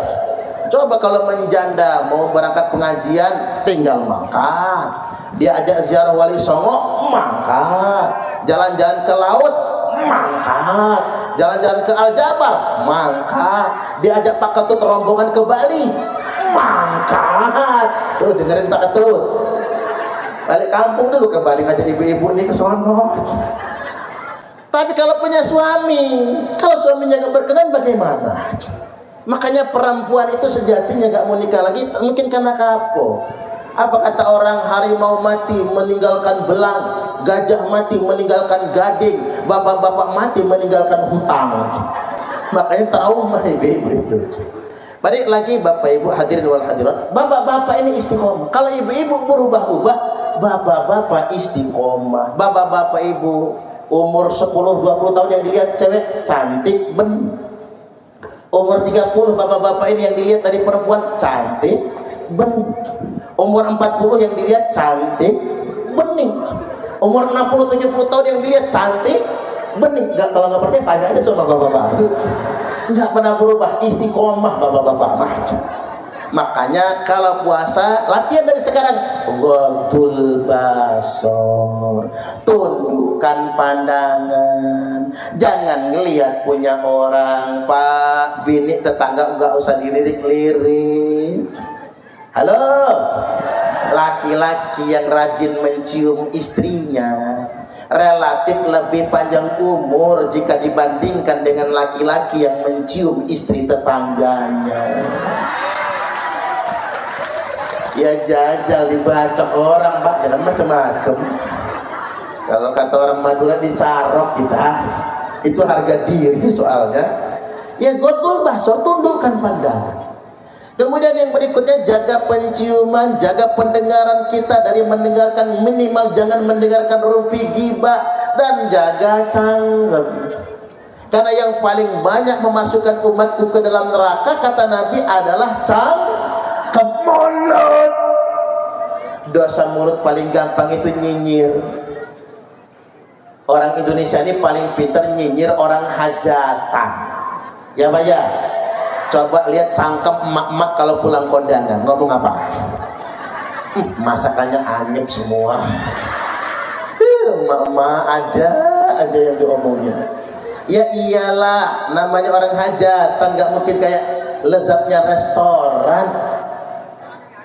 Coba kalau menjanda mau berangkat pengajian tinggal mangkat. Dia ajak ziarah Wali Songo, mangkat. Jalan-jalan ke laut, mangkat. Jalan-jalan ke Aljabar, mangkat. Dia ajak Pak Ketut rombongan ke Bali, mangkat. Tuh dengerin Pak Ketut. Balik kampung dulu ke Bali ngajak ibu-ibu nih ke sono. Tapi kalau punya suami, kalau suaminya nggak berkenan bagaimana? Makanya perempuan itu sejatinya nggak mau nikah lagi, mungkin karena kapok. Apa kata orang, harimau mati meninggalkan belang, gajah mati meninggalkan gading, bapak-bapak mati meninggalkan hutang. Makanya trauma ibu-ibu itu. Balik lagi Bapak Ibu hadirin wal hadirat, bapak-bapak ini istiqomah. Kalau ibu-ibu berubah-ubah, bapak-bapak istiqomah. Bapak-bapak ibu umur 10-20 tahun yang dilihat cewek cantik bening. Umur 30 bapak-bapak ini yang dilihat dari perempuan cantik bening. Umur 40 yang dilihat cantik bening. Umur 60-70 tahun yang dilihat cantik bening. Nggak, kalau nggak percaya tanya aja sama bapak-bapak. Nggak pernah berubah, istiqomah bapak-bapak. Makanya kalau puasa latihan dari sekarang, ghaddul basar, tundukkan pandangan, jangan ngelihat punya orang. Pak, bini tetangga nggak usah dilirik-lirik. Halo, laki-laki yang rajin mencium istrinya relatif lebih panjang umur jika dibandingkan dengan laki-laki yang mencium istri tetangganya. Ya jajal dibaca orang Pak, jangan macam-macam. Kalau kata orang Madura dicarok kita, itu harga diri soalnya. Ya ghaddul basar, tundukkan pandangan. Kemudian yang berikutnya, jaga penciuman, jaga pendengaran kita dari mendengarkan, minimal jangan mendengarkan rumpi ghibah, dan jaga cangkem. Karena yang paling banyak memasukkan umatku ke dalam neraka kata Nabi adalah cangkem, mulut. Dosa mulut paling gampang itu nyinyir. Orang Indonesia ini paling pintar nyinyir orang hajatan. Ya Pak ya? Coba lihat cangkem emak-emak kalau pulang kondangan ngomong apa? Masakannya anyep semua. Emak-emak ada aja yang diomongin. Ya iyalah, namanya orang hajatan, nggak mungkin kayak lezatnya restoran.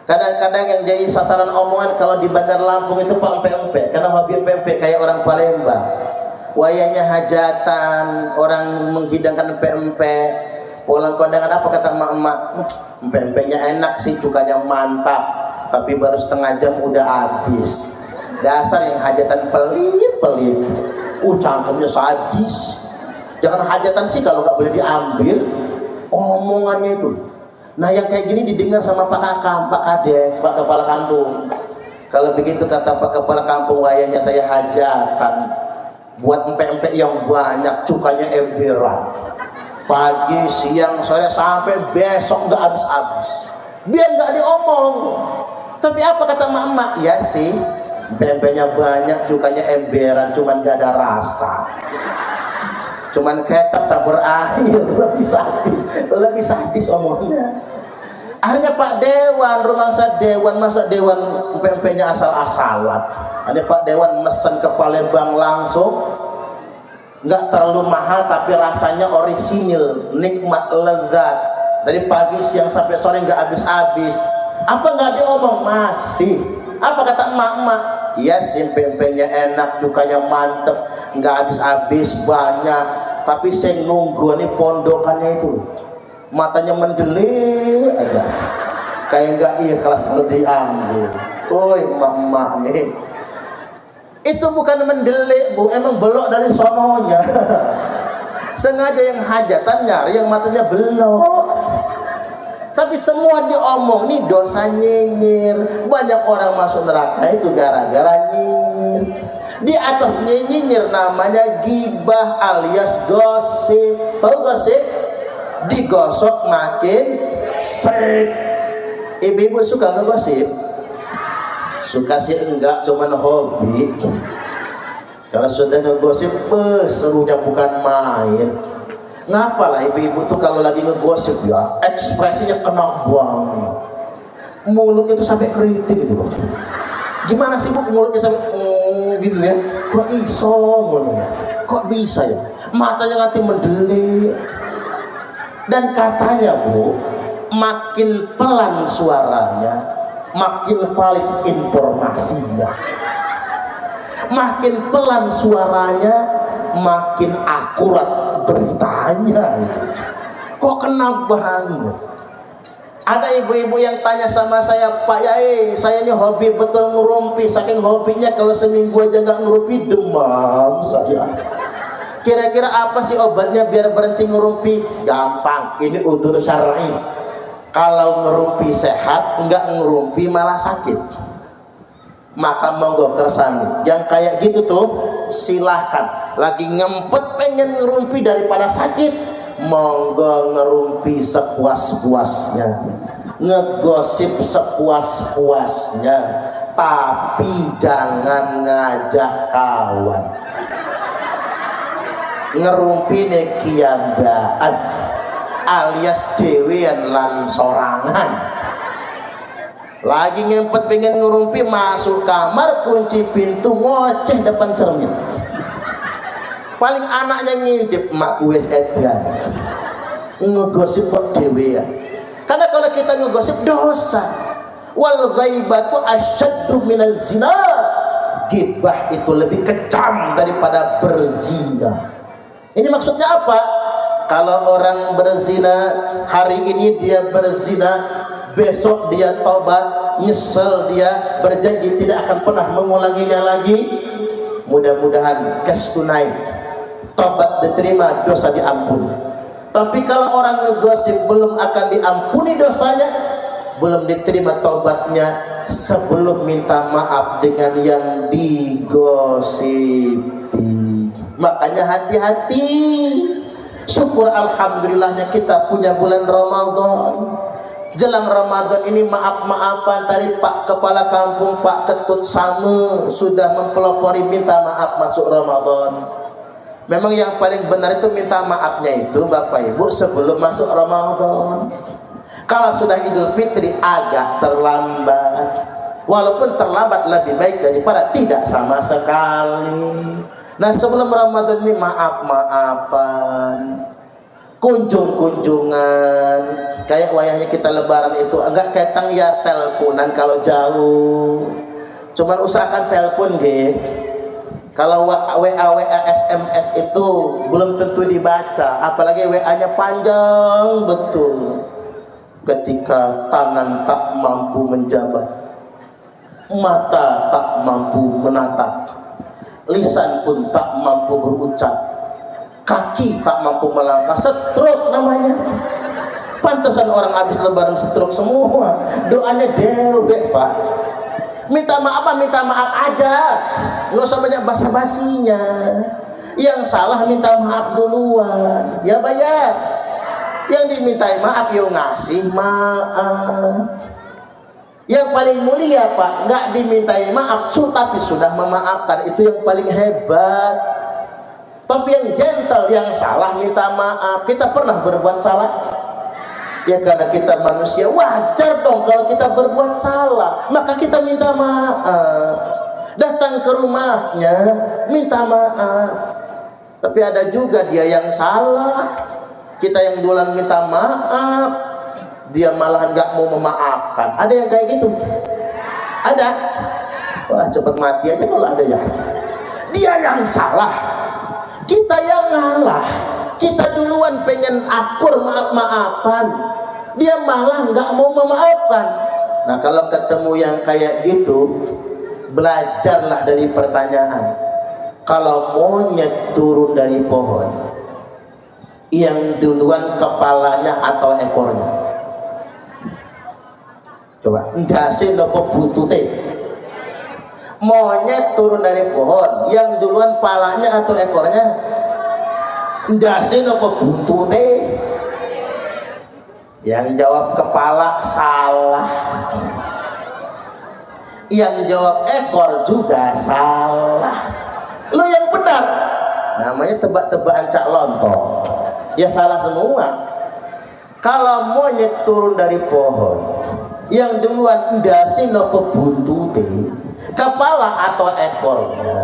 Kadang-kadang yang jadi sasaran omongan kalau di Bandar Lampung itu Pak empe-empe, karena hobi empe-empe kayak orang Palembang. Wayanya hajatan, orang menghidangkan empe-empe. Pulang kondangan apa kata emak-emak? Empe-empenya enak sih, cukanya mantap, tapi baru setengah jam udah habis. Dasar yang hajatan pelit-pelit. Cangkemnya sadis. Jangan hajatan sih kalau nggak boleh diambil omongannya itu. Nah yang kayak gini didengar sama Pak Kakam, Pak Kades, Pak Kepala Kampung. Kalau begitu kata Pak Kepala Kampung, wayanya saya hajatan, buat empe-empe yang banyak, cukanya emberan. Pagi, siang, sore, sampai besok nggak habis-habis. Biar nggak diomong. Tapi apa kata emak-emak? Ya sih, empe-empenya banyak, cukanya emberan, cuman nggak ada rasa. Cuman kecap campur air, lebih sadis omongnya. Akhirnya Pak Dewan, rumangsa Dewan, masa Dewan empe-empenya asal-asalan. Ada Pak Dewan mesen ke Palembang langsung, nggak terlalu mahal tapi rasanya orisinil, nikmat, lezat. Dari pagi, siang sampai sore nggak habis-habis. Apa nggak diomong? Masih. Apa kata emak-emak? Ya empe-empenya enak, cukanya mantep, nggak habis-habis, banyak. Tapi saya nunggu nih pondokannya itu, matanya mendelik aja. kayak nggak ikhlas kalau diambil. Woi emak-emak nih, itu bukan mendelik bu, emang belok dari sononya. Sengaja yang hajatan nyari yang matanya belok. Tapi semua diomong nih dosa nyinyir. Banyak orang masuk neraka itu gara-gara nyinyir. Di atas nyinyir namanya gibah alias gosip. Tahu gosip? Digosok makin sek. Ibu-ibu suka ngegosip? Suka sih enggak, cuman hobi. Kalau sudah ngegosip, serunya bukan main. Ngapalah ibu-ibu tuh kalau lagi ngegosip ya, ekspresinya kena banget. Mulutnya tuh sampai keriting gitu loh. Gimana sih bu mulutnya sampai gitu ya? Kok iso mulutnya? Kok bisa ya? Matanya nanti mendelik. Dan katanya bu, makin pelan suaranya, makin valid informasinya. Makin pelan suaranya, makin akurat beritanya. Kok kena banget? Ada ibu-ibu yang tanya sama saya, Pak Yai, saya ini hobi betul ngerumpi. Saking hobinya kalau seminggu aja nggak ngerumpi demam saya. Kira-kira apa sih obatnya biar berhenti ngerumpi? Gampang, ini udur syar'i. Kalau ngerumpi sehat, nggak ngerumpi malah sakit. Maka monggo kersani. Yang kayak gitu tuh silahkan. Lagi ngempet pengen ngerumpi daripada sakit, monggo ngerumpi sepuas-puasnya, ngegosip sepuas-puasnya, tapi jangan ngajak kawan. Ngerumpi nekiambaan alias dewean lan sorangan. Lagi ngempet pengen ngerumpi, masuk kamar, kunci pintu, ngoceh depan cermin. Paling anaknya ngintip, mak wes edan. Ngegosip kok dewean. Karena kalau kita ngegosip dosa. Wal ghaibatu asyaddu minaz zina. Gibah itu lebih kejam daripada berzina. Ini maksudnya apa? Kalau orang berzina, hari ini dia berzina, besok dia tobat, nyesel dia, berjanji tidak akan pernah mengulanginya lagi. Mudah-mudahan cash tunai, tobat diterima, dosa diampuni. Tapi kalau orang ngegosip, belum akan diampuni dosanya, belum diterima tobatnya sebelum minta maaf dengan yang digosipi. Makanya hati-hati. Syukur alhamdulillahnya kita punya bulan Ramadan. Jelang Ramadan ini maaf-maafan. Tadi Pak Kepala Kampung, Pak Ketut Same sudah mempelopori minta maaf masuk Ramadan. Memang yang paling benar itu minta maafnya itu Bapak Ibu sebelum masuk Ramadan. Kalau sudah Idul Fitri agak terlambat. Walaupun terlambat lebih baik daripada tidak sama sekali. Nah sebelum Ramadan ini maaf-maafan, kunjung-kunjungan. Kayak wayahnya kita lebaran itu agak ketang ya, teleponan kalau jauh. Cuman usahakan telepon ge. Kalau WA SMS itu belum tentu dibaca, apalagi WA-nya panjang betul. Ketika tangan tak mampu menjabat, mata tak mampu menatap, lisan pun tak mampu berucap, kaki tak mampu melangkah, stroke namanya. Pantesan orang habis lebaran stroke semua. Doanya dewek Pak. Minta maaf apa? Minta maaf aja, nggak usah banyak basa-basinya. Yang salah minta maaf duluan, ya bayar. Yang dimintai maaf yo ngasih maaf. Yang paling mulia Pak, nggak dimintai maaf tapi sudah memaafkan, itu yang paling hebat. Tapi yang gentle, yang salah minta maaf. Kita pernah berbuat salah? Ya karena kita manusia, wajar dong kalau kita berbuat salah, maka kita minta maaf. Datang ke rumahnya, minta maaf. Tapi ada juga dia yang salah, kita yang duluan minta maaf, dia malah nggak mau memaafkan. Ada yang kayak gitu? Ada? Wah cepet mati aja kalau ada ya. Dia yang salah, kita yang ngalah. Kita duluan pengen akur maaf-maafan, dia malah nggak mau memaafkan. Nah kalau ketemu yang kayak gitu, belajarlah dari pertanyaan. Kalau monyet turun dari pohon, yang duluan kepalanya atau ekornya? Coba ndasin nopo buntute. Monyet turun dari pohon, yang duluan palanya atau ekornya? Ndasin nopo buntute? Yang jawab kepala salah, yang jawab ekor juga salah. Lo yang benar, namanya tebak-tebakan cak lontong, ya salah semua. Kalau monyet turun dari pohon, yang duluan ndasi nopo buntute, kepala atau ekornya?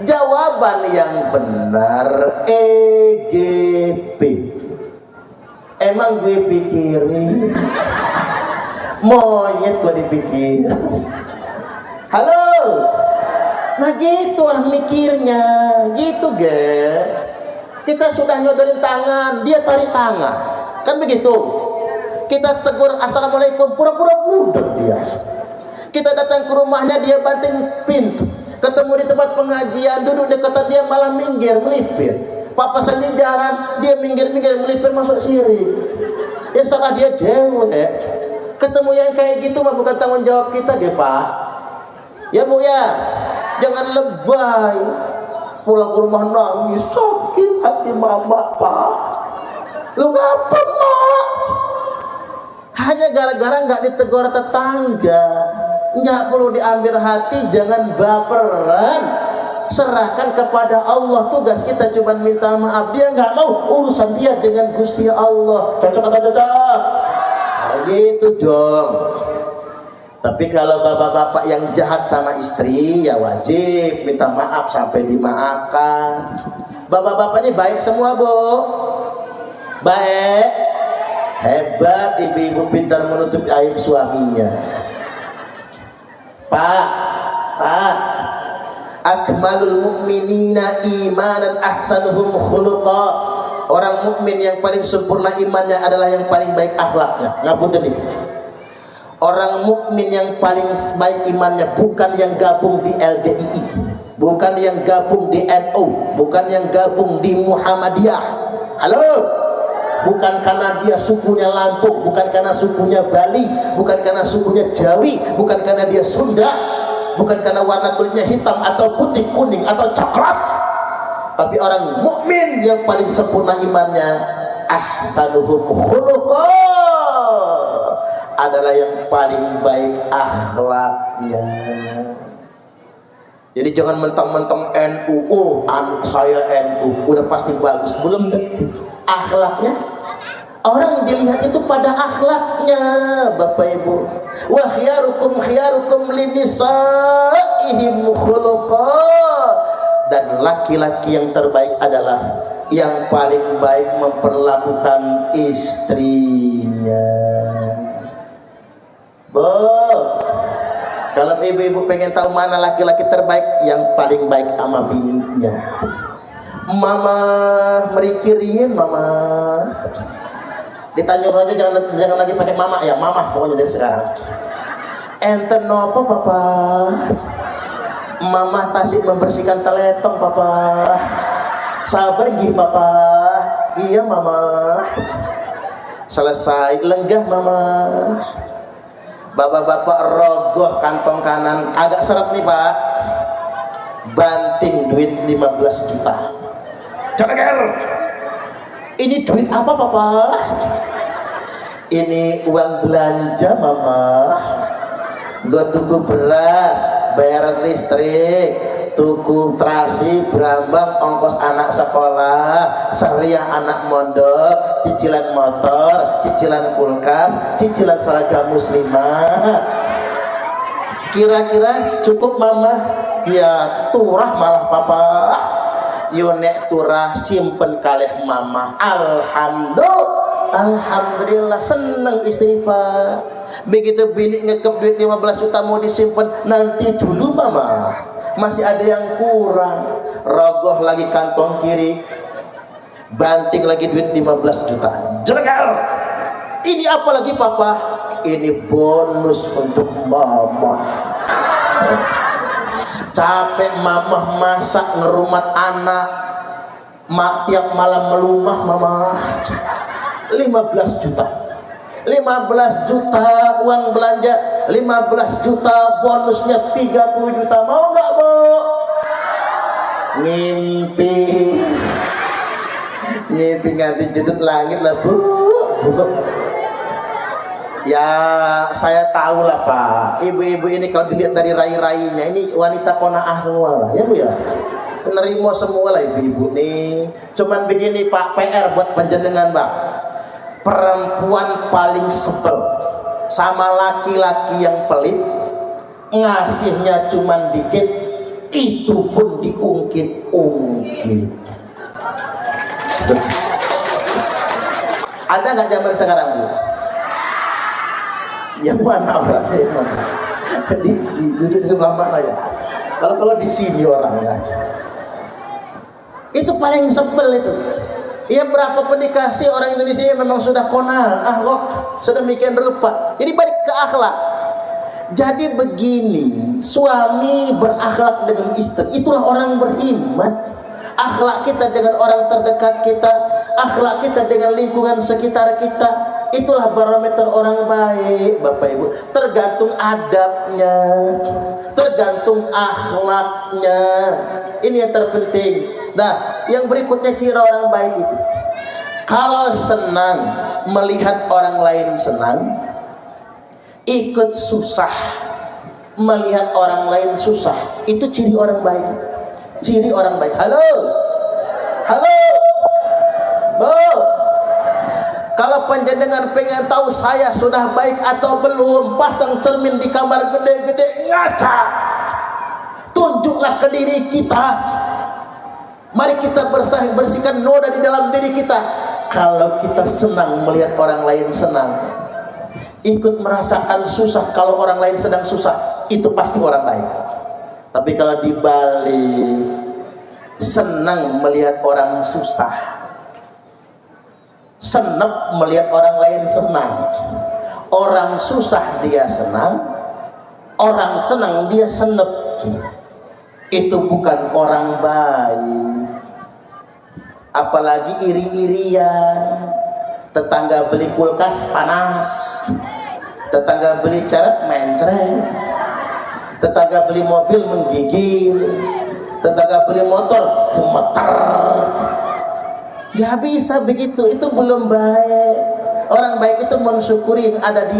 Jawaban yang benar EGP. Emang gue pikirin, monyet gue dipikir. Halo, nah gitu orang mikirnya, gitu ge. Kita sudah nyodorin tangan, dia tarik tangan, kan begitu. Kita tegur assalamualaikum, pura-pura budek dia. Kita datang ke rumahnya, dia banting pintu. Ketemu di tempat pengajian, duduk dekatan dia malah minggir melipir. Papasan di jalan, dia minggir-minggir melipir masuk sirik. Ya salah dia dewek. Ketemu yang kayak gitu mah bukan tanggung jawab kita, ya Pak. Ya Bu ya, jangan lebay. Pulang ke rumah nangis, sakit hati mama Pak. Lu ngapa Mak? Hanya gara-gara nggak ditegur tetangga. Nggak perlu diambil hati, jangan baperan. Serahkan kepada Allah. Tugas kita cuma minta maaf. Dia nggak mau, urusan dia dengan Gusti Allah. Cocok atau cocok? Nah, gitu dong. Tapi kalau bapak-bapak yang jahat sama istri, ya wajib minta maaf sampai dimaafkan. Bapak-bapak ini baik semua, Bu. Baik. Hebat ibu-ibu pintar menutup aib suaminya. Pak, akmalul mu'minina imanan ahsanuhum khuluqa. Orang mukmin yang paling sempurna imannya adalah yang paling baik akhlaknya. Ngapunten nih. Orang mukmin yang paling baik imannya bukan yang gabung di LDII, bukan yang gabung di NU, bukan yang gabung di Muhammadiyah. Halo. Bukan karena dia sukunya Lampung, bukan karena sukunya Bali, bukan karena sukunya Jawi, bukan karena dia Sunda, bukan karena warna kulitnya hitam atau putih, kuning atau coklat. Tapi orang mukmin yang paling sempurna imannya ahsanuhum khuluqa, adalah yang paling baik akhlaknya. Jadi jangan mentang-mentang NU, oh anak saya NU, udah pasti bagus, belum tentu akhlaknya. Orang dilihat itu pada akhlaknya, Bapak Ibu. Wa khiyarukum khiyarukum linisaihim khuluqa. Dan laki-laki yang terbaik adalah yang paling baik memperlakukan istrinya. Bu, kalau ibu-ibu pengen tahu mana laki-laki terbaik, yang paling baik sama bininya. Mama merikirin, mama. Di Tanjung Raja jangan lagi pakai mama ya, mama pokoknya dari sekarang. Enten nopo papa? Mama tasik membersihkan teletong papa. Sabar gih papa. Iya mama. Selesai lenggah mama. Bapak-bapak rogoh kantong kanan agak seret nih Pak. Banting duit 15 juta. Cereger. Ini duit apa papa? Ini uang belanja mama. Gue tunggu beras, bayar listrik, tuku terasi, berambang, ongkos anak sekolah, seriah anak mondok, cicilan motor, cicilan kulkas, cicilan seragam muslimah. Kira-kira cukup mama? Ya turah malah papa. Yonek turah simpen kalih mama. Alhamdulillah seneng istri Pak. Begitu bini ngekep duit 15 juta mau disimpan, nanti dulu mama, masih ada yang kurang. Rogoh lagi kantong kiri, banting lagi duit 15 juta. Jelegar. Ini apa lagi papa? Ini bonus untuk mama. Capek mama masak ngerumat anak, tiap malam melumah mama. 15 juta 15 juta uang belanja, 15 juta bonusnya 30 juta. Mau nggak Bu? Ngimpi nganti judut langit lah Bu. Ya saya tahu lah Pak, ibu-ibu ini kalau dilihat dari rai-rainya ini wanita qanaah semua lah ya Bu ya, nerimo semua lah ibu-ibu nih. Cuman begini Pak, PR buat panjenengan Pak, perempuan paling sebel sama laki-laki yang pelit, ngasihnya cuman dikit, itu pun diungkit-ungkit. Ada nggak zaman sekarang Bu? Yang mana orangnya? Yang mana? Di duduk sebelah mana ya? Kalau di sini orangnya. Itu paling sebel itu. Ya berapapun dikasih orang Indonesia memang sudah qanaah kok sedemikian rupa. Jadi balik ke akhlak. Jadi begini, suami berakhlak dengan istri, itulah orang beriman. Akhlak kita dengan orang terdekat kita, akhlak kita dengan lingkungan sekitar kita, itulah barometer orang baik Bapak Ibu. Tergantung adabnya, tergantung akhlaknya. Ini yang terpenting. Nah, yang berikutnya ciri orang baik itu, kalau senang melihat orang lain senang, ikut susah melihat orang lain susah, itu ciri orang baik. Ciri orang baik. Halo Bu, kalau panjenengan pengen tahu saya sudah baik atau belum, pasang cermin di kamar gede-gede, ngaca, tunjuklah ke diri kita. Mari kita bersihkan noda di dalam diri kita. Kalau kita senang melihat orang lain senang, ikut merasakan susah kalau orang lain sedang susah, itu pasti orang baik. Tapi kalau dibalik, senang melihat orang susah, senep melihat orang lain senang, orang susah dia senang, orang senang dia senep, itu bukan orang baik. Apalagi iri-irian, tetangga beli kulkas panas, tetangga beli ceret mencret, tetangga beli mobil menggigil, tetangga beli motor gemeter. Gak bisa begitu, itu belum baik. Orang baik itu mensyukuri yang ada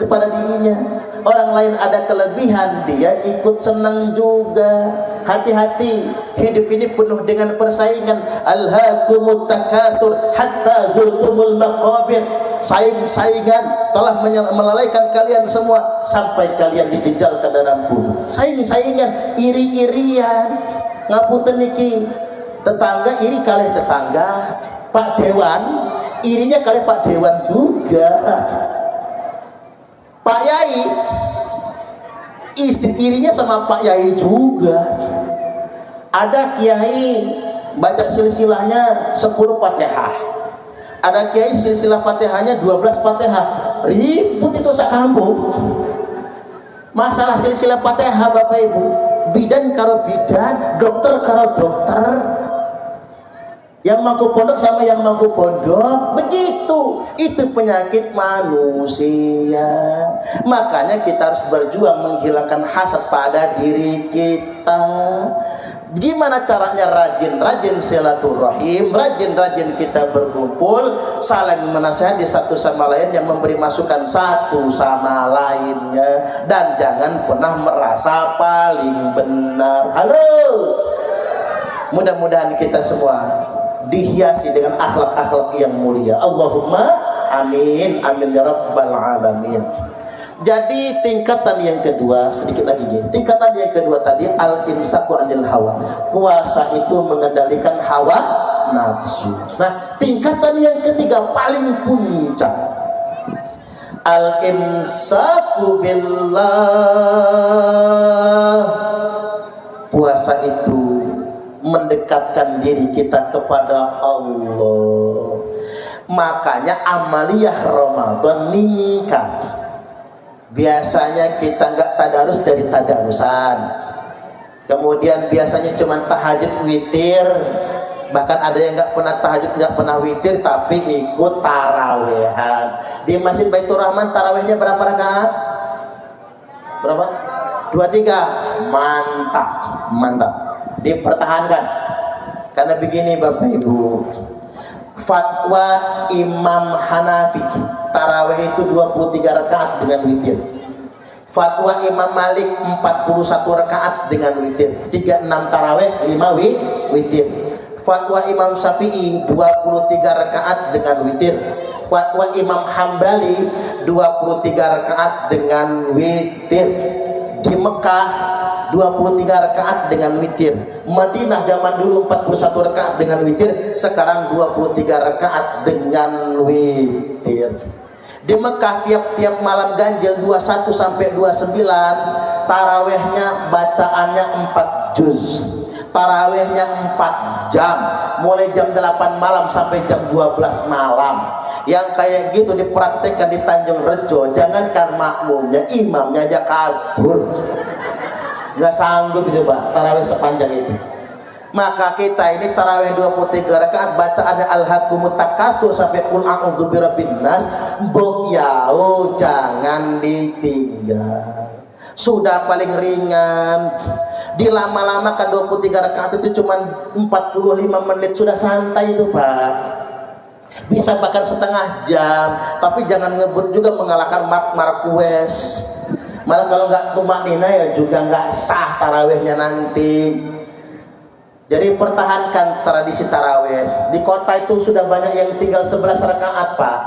pada dirinya. Orang lain ada kelebihan, dia ikut senang juga. Hati-hati, hidup ini penuh dengan persaingan. Alhaakumut takatsur hatta zurtumul maqabir. Saing-saingan telah melalaikan kalian semua sampai kalian dijejal ke dalam kubur. Saing-saingan, iri-irian. Ngapunten niki, tetangga iri kalih tetangga. Pak Dewan irinya kalih Pak Dewan juga. Pak Yai istri irinya sama Pak Yai juga. Ada kiai baca silsilahnya 10 Fatihah, ada kiai silsilah Fatihahnya 12 Fatihah. Ribut itu sakampung masalah silsilah Fatihah Bapak Ibu. Bidan karo bidan, dokter karo dokter, yang mampu pondok sama yang mampu pondok, begitu. Itu penyakit manusia. Makanya kita harus berjuang menghilangkan hasad pada diri kita. Gimana caranya? Rajin-rajin silaturahim, rajin-rajin kita berkumpul, saling menasihati satu sama lain, yang memberi masukan satu sama lainnya, dan jangan pernah merasa paling benar. Halo, mudah-mudahan kita semua dihiasi dengan akhlak-akhlak yang mulia. Allahumma amin, amin ya rabbal alamin. Jadi tingkatan yang kedua, sedikit lagi ya. Tingkatan yang kedua tadi al-imsaku anil hawa. Puasa itu mengendalikan hawa nafsu. Nah, tingkatan yang ketiga paling puncak, al-imsaku billah. Puasa itu mendekatkan diri kita kepada Allah. makanya amaliyah Ramadan meningkat. Biasanya kita nggak tadarus jadi tadarusan, kemudian biasanya cuma tahajud witir, bahkan ada yang nggak pernah tahajud, nggak pernah witir, tapi ikut tarawehan di Masjid Baitur Rahman. Tarawehnya berapa rakaat? Berapa? 23. Mantap, mantap, dipertahankan. Karena begini Bapak Ibu, fatwa Imam Hanafi taraweh itu 23 rakaat dengan witir. Fatwa Imam Malik 41 rakaat dengan witir. 36 taraweh, 5 witir. Fatwa Imam Syafi'i 23 rakaat dengan witir. Fatwa Imam Hambali 23 rakaat dengan witir. Di Mekah 23 rakaat dengan witir. Madinah zaman dulu 41 rakaat dengan witir, sekarang 23 rakaat dengan witir. Di Mekah tiap-tiap malam ganjil 21 sampai 29, tarawehnya bacaannya 4 juz. Tarawehnya 4 jam, mulai jam 8 malam sampai jam 12 malam. Yang kayak gitu dipraktekkan di Tanjung Rejo, jangankan makmumnya, imamnya aja kabur. Nggak sanggup itu Pak, tarawih sepanjang itu. Maka kita ini tarawih 23 rakaat, bacaannya alhaqumut takatsur sampai qul a'udzu birabbin nas, mbok yao jangan ditinggal. Sudah paling ringan. Dilama-lamakan 23 rakaat itu cuma 45 menit sudah santai itu Pak. Bisa bahkan setengah jam, tapi jangan ngebut juga mengalahkan Marquez. Malah kalau nggak tumaknina ya juga nggak sah tarawihnya nanti. Jadi pertahankan tradisi tarawih. Di kota itu sudah banyak yang tinggal 11 rakaat Pak.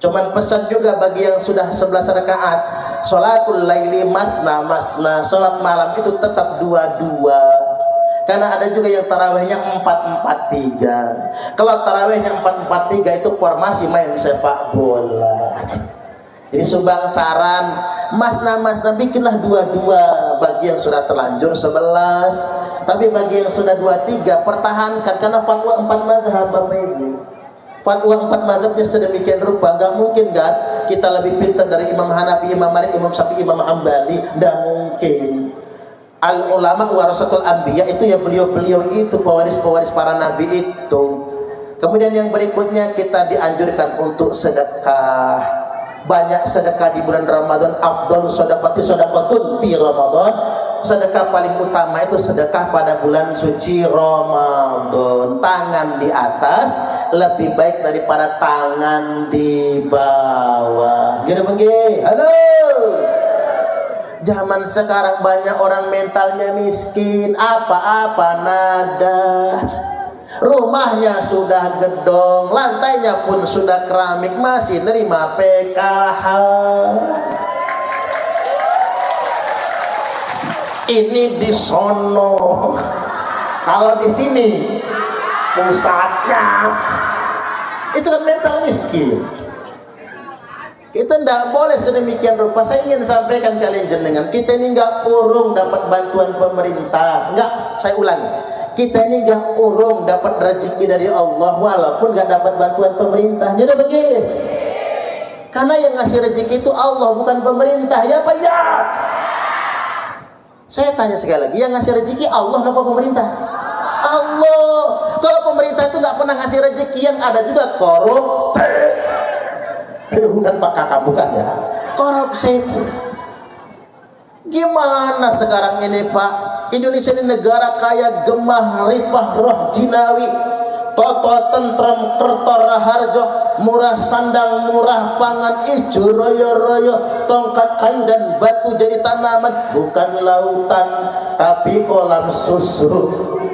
Cuman pesan juga bagi yang sudah 11 rakaat, sholatul laili matna matna, sholat malam itu tetap 2-2. Karena ada juga yang tarawihnya 4-4-3. Kalau tarawihnya 4-4-3 itu formasi main sepak bola. Jadi sumbang saran, masna bikinlah 2-2 bagi yang sudah terlanjur 11. Tapi bagi yang sudah 2-3 pertahankan, karena fatwa 4 mazhab Bapak Ibu. Fatwa 4 mazhabnya sedemikian rupa, nggak mungkin kan kita lebih pintar dari Imam Hanafi, Imam Malik, Imam Syafi'i, Imam Hambali, nggak mungkin. Al ulama warasatul anbiya, itu ya beliau-beliau itu pewaris-pewaris para nabi itu. Kemudian yang berikutnya kita dianjurkan untuk sedekah. Banyak sedekah di bulan Ramadan. Afdhalus shadaqati shadaqatun fi Ramadan. Sedekah paling utama itu sedekah pada bulan suci Ramadan. Tangan di atas lebih baik daripada tangan di bawah. Gini bengki, halo. Zaman sekarang banyak orang mentalnya miskin, apa-apa nada. Rumahnya sudah gedong, lantainya pun sudah keramik, masih nerima PKH. Ini di sono, kalau di sini pusatnya. Itu kan mental miskin. Kita tidak boleh sedemikian rupa. Saya ingin sampaikan kalian jenengan, kita ini nggak urung dapat bantuan pemerintah. Nggak, saya ulangi, kita ini nggak urung dapat rezeki dari Allah walaupun nggak dapat bantuan pemerintah. Jadi begitu. Karena yang ngasih rezeki itu Allah, bukan pemerintah. Ya Pak ya. Saya tanya sekali lagi, yang ngasih rezeki Allah apa pemerintah? Allah. Kalau pemerintah itu nggak pernah ngasih rezeki, yang ada juga korupsi. Bukan Pak Kakak, bukan ya, korupsi. Gimana sekarang ini Pak, Indonesia ini negara kaya, gemah ripah roh jinawi, toto tentrem kertor raharjo, murah sandang murah pangan, ijo royo royo, tongkat kayu dan batu jadi tanaman, bukan lautan tapi kolam susu.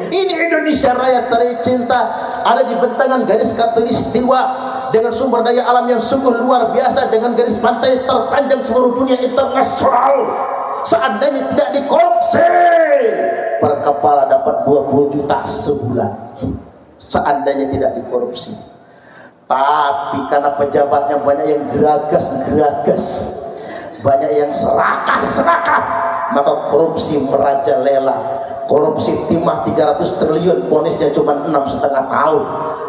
Ini Indonesia Raya tercinta, ada di bentangan garis khatulistiwa, dengan sumber daya alam yang sungguh luar biasa, dengan garis pantai terpanjang seluruh dunia internasional. Seandainya tidak dikorupsi, per kepala dapat 20 juta sebulan. Seandainya tidak dikorupsi. Tapi karena pejabatnya banyak yang geragas, banyak yang serakah, maka korupsi merajalela. korupsi timah 300 triliun, ponisnya cuma 6,5 tahun,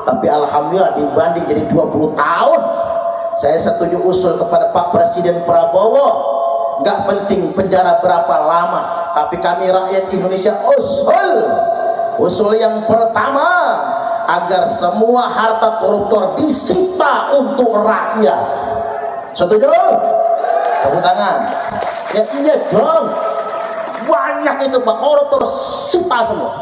tapi alhamdulillah dibanding jadi 20 tahun. Saya setuju usul kepada Pak Presiden Prabowo, nggak penting penjara berapa lama, tapi kami rakyat Indonesia usul yang pertama, agar semua harta koruptor disita untuk rakyat. Setuju? Tepuk tangan. Ya iya dong, banyak itu Pak koruptor, sita semua.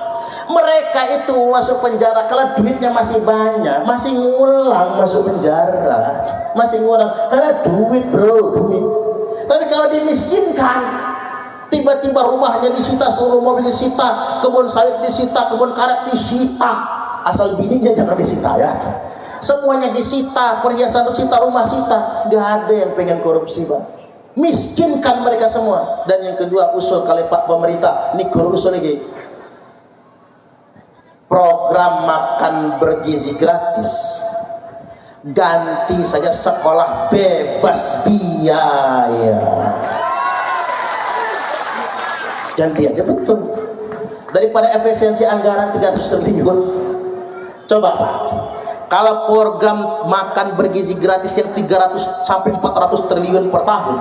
Mereka itu masuk penjara kalau duitnya masih banyak, masih ngulang masuk penjara, masih ngulang karena duit bro, duit. Tapi kalau dimiskinkan, tiba-tiba rumahnya disita, seluruh mobil disita, kebun sawit disita, kebun karet disita, asal bininya jangan disita ya. Semuanya disita, perhiasan disita, rumah disita, nggak ada yang pengen korupsi Pak. Miskinkan mereka semua. Dan yang kedua, usul kali Pak pemerintah, ini usul lagi, program makan bergizi gratis, ganti saja sekolah bebas biaya, ganti aja betul, daripada efisiensi anggaran 300 triliun. Coba Pak, kalau program makan bergizi gratis yang 300 sampai 400 triliun per tahun,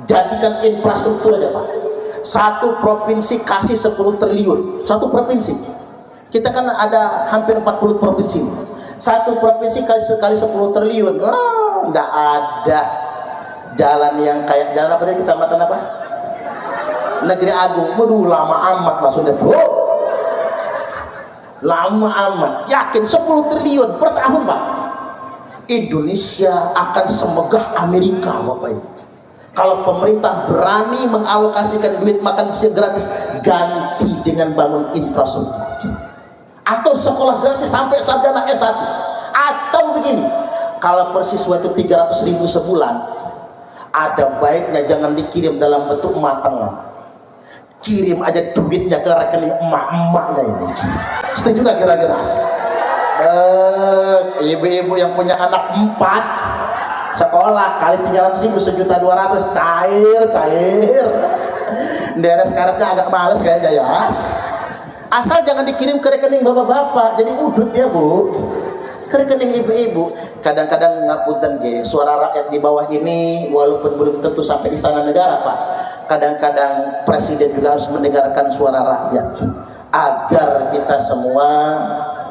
jadikan infrastruktur aja Pak. Satu provinsi kasih 10 triliun, satu provinsi. Kita kan ada hampir 40 provinsi. Satu provinsi kali 10 triliun. Nggak ada jalan yang kayak jalan apa tadi, kecamatan apa? Negeri Agung. Waduh, lama amat maksudnya bro. Lama amat. Yakin 10 triliun per tahun Pak. Indonesia akan semegah Amerika Bapak Ibu. Kalau pemerintah berani mengalokasikan duit makan siang gratis, ganti dengan bangun infrastruktur. Atau sekolah gratis sampai sarjana S1. Atau begini, kalau persiswa itu 300.000 sebulan, ada baiknya jangan dikirim dalam bentuk matang, kirim aja duitnya ke rekening emak-emaknya ini. Setuju gak kira-kira? Ibu-ibu yang punya anak 4, sekolah kali 300.000, 1.200.000, cair. Deres karetnya agak males kayaknya ya. Asal jangan dikirim ke rekening bapak-bapak, jadi udut ya Bu, ke rekening ibu-ibu. Kadang-kadang ngapunten ge, suara rakyat di bawah ini walaupun belum tentu sampai istana negara Pak, kadang-kadang presiden juga harus mendengarkan suara rakyat, agar kita semua,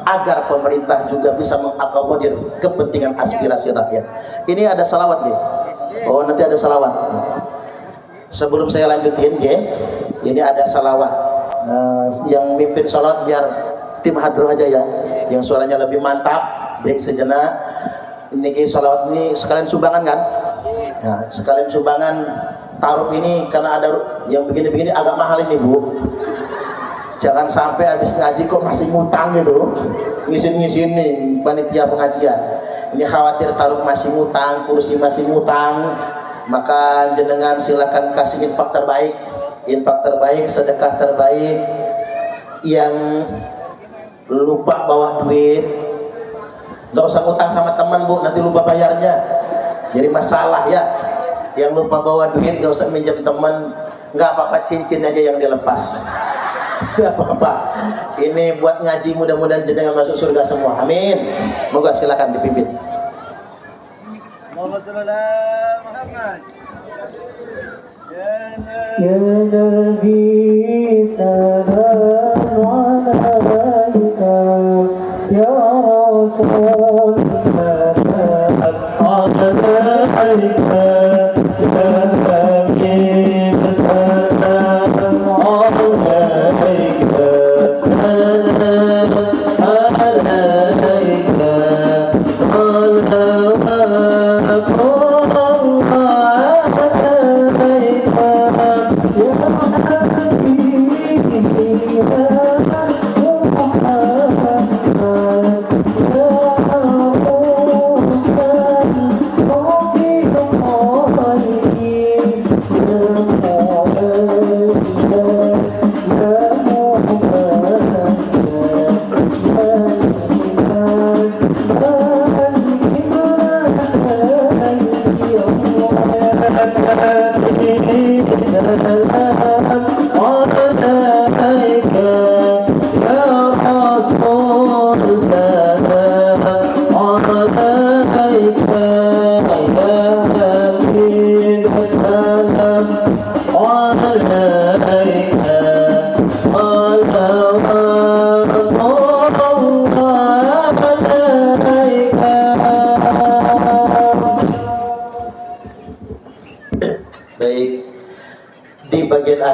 agar pemerintah juga bisa mengakomodir kepentingan aspirasi rakyat. Ini ada salawat ge. Oh nanti ada salawat. Sebelum saya lanjutin ge, ini ada salawat. Yang mimpin sholat biar tim hadroh aja ya, yang suaranya lebih mantap, break sejenak. Ini sholawat ini sekalian sumbangan kan? Nah, sekalian sumbangan taruh ini karena ada yang begini-begini agak mahal ini Bu. Jangan sampai habis ngaji kok masih ngutang gitu, ngisin-ngisin nih panitia pengajian. Ini khawatir taruh masih ngutang, kursi masih ngutang, maka jenengan silakan kasih infak terbaik. Infak terbaik, sedekah terbaik. Yang lupa bawa duit, nggak usah utang sama teman Bu, nanti lupa bayarnya jadi masalah ya. Yang lupa bawa duit nggak usah minjem teman, nggak apa-apa, cincin aja yang dilepas, nggak apa-apa. Ini buat ngaji, mudah-mudahan jenengan masuk surga semua, amin. Moga silakan dipimpin. Ya Nabi salam alaika, ya Rasul salam alaika, ya Habib salam alaika,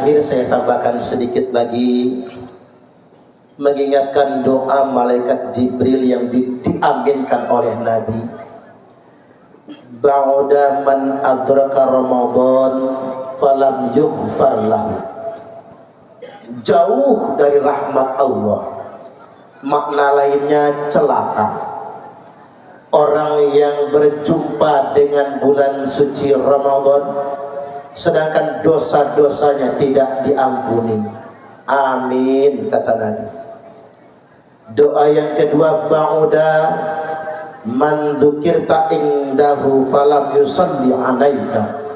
akhir saya tambahkan sedikit lagi, mengingatkan doa malaikat Jibril yang diaminkan oleh Nabi. Ba'da man adraka Ramadan falam yughfar lahu. Jauh dari rahmat Allah. Makna lainnya celaka. Orang yang berjumpa dengan bulan suci Ramadan sedangkan dosa-dosanya tidak diampuni. Amin, kata Nabi. Doa yang kedua, ba'da man dzukirta indahu falam yusalli 'alaika.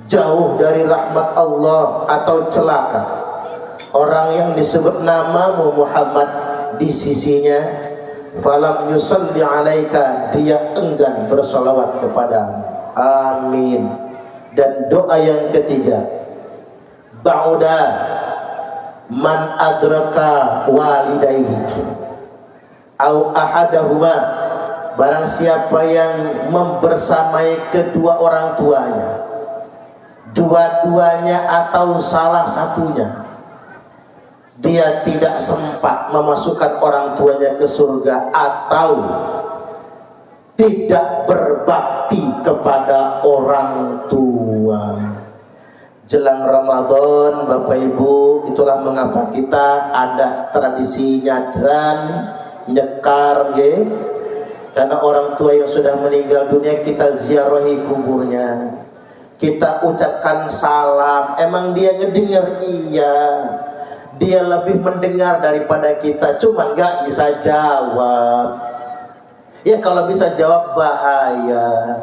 Jauh dari rahmat Allah atau celaka orang yang disebut namamu Muhammad di sisinya, falam yusalli 'alaika, dia enggan bersolawat kepadamu. Amin. Dan doa yang ketiga, ba'da man adraka walidayhi au ahadahuma, barang siapa yang membersamai kedua orang tuanya, dua-duanya atau salah satunya, dia tidak sempat memasukkan orang tuanya ke surga atau tidak berbakti kepada orang tua. Jelang Ramadan, Bapak Ibu, itulah mengapa kita ada tradisi nyadran, nyekar, karena orang tua yang sudah meninggal dunia kita ziarahi kuburnya, kita ucapkan salam. Emang dia ngedengar? Iya, dia lebih mendengar daripada kita, cuman gak bisa jawab. Ya kalau bisa jawab bahaya.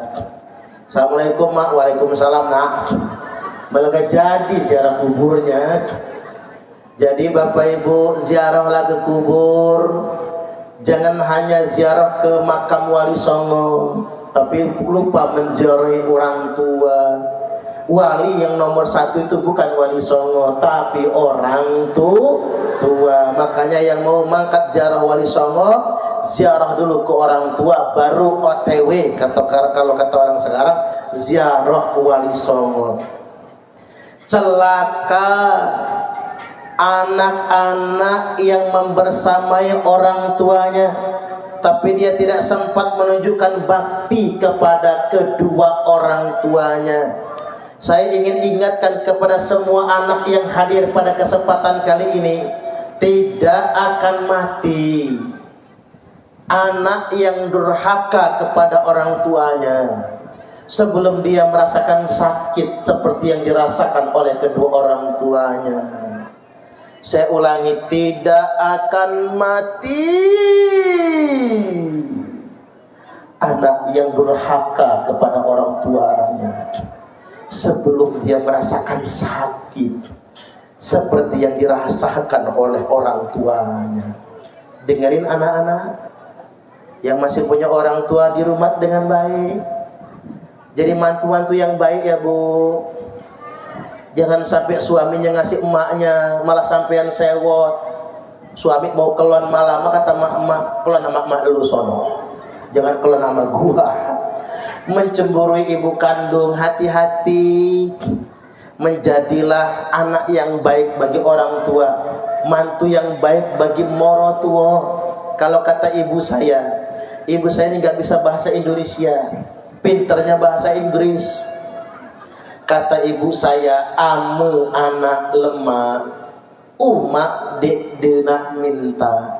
Assalamualaikum mak, waalaikumsalam nak. Malah gak jadi ziarah kuburnya. Jadi Bapak Ibu, ziarahlah ke kubur. Jangan hanya ziarah ke makam Wali Songo, tapi lupa menziarahi orang tua. Wali yang nomor satu itu bukan Wali Songo, tapi orang tua. Makanya yang mau mangkat ziarah Wali Songo, ziarah dulu ke orang tua, baru OTW. Kalau kata orang sekarang, ziarah Wali Songo. Celaka anak-anak yang membersamai orang tuanya, tapi dia tidak sempat menunjukkan bakti kepada kedua orang tuanya. Saya ingin ingatkan kepada semua anak yang hadir pada kesempatan kali ini, tidak akan mati anak yang durhaka kepada orang tuanya sebelum dia merasakan sakit seperti yang dirasakan oleh kedua orang tuanya. Saya ulangi, tidak akan mati anak yang durhaka kepada orang tuanya sebelum dia merasakan sakit seperti yang dirasakan oleh orang tuanya. Dengerin anak-anak yang masih punya orang tua di rumah dengan baik. Jadi mantu-mantu yang baik ya Bu. Jangan sampai suaminya ngasih emaknya malah sampean sewot. Suami mau kelon malam, kata mak, kelon sama mak lu sono, jangan kelon sama gua. Mencemburui ibu kandung, hati-hati. Menjadilah anak yang baik bagi orang tua, mantu yang baik bagi moro tua. Kalau kata ibu saya ini nggak bisa bahasa Indonesia, pinternya bahasa Inggris. Kata ibu saya, ame anak lemah, umak dek denak minta.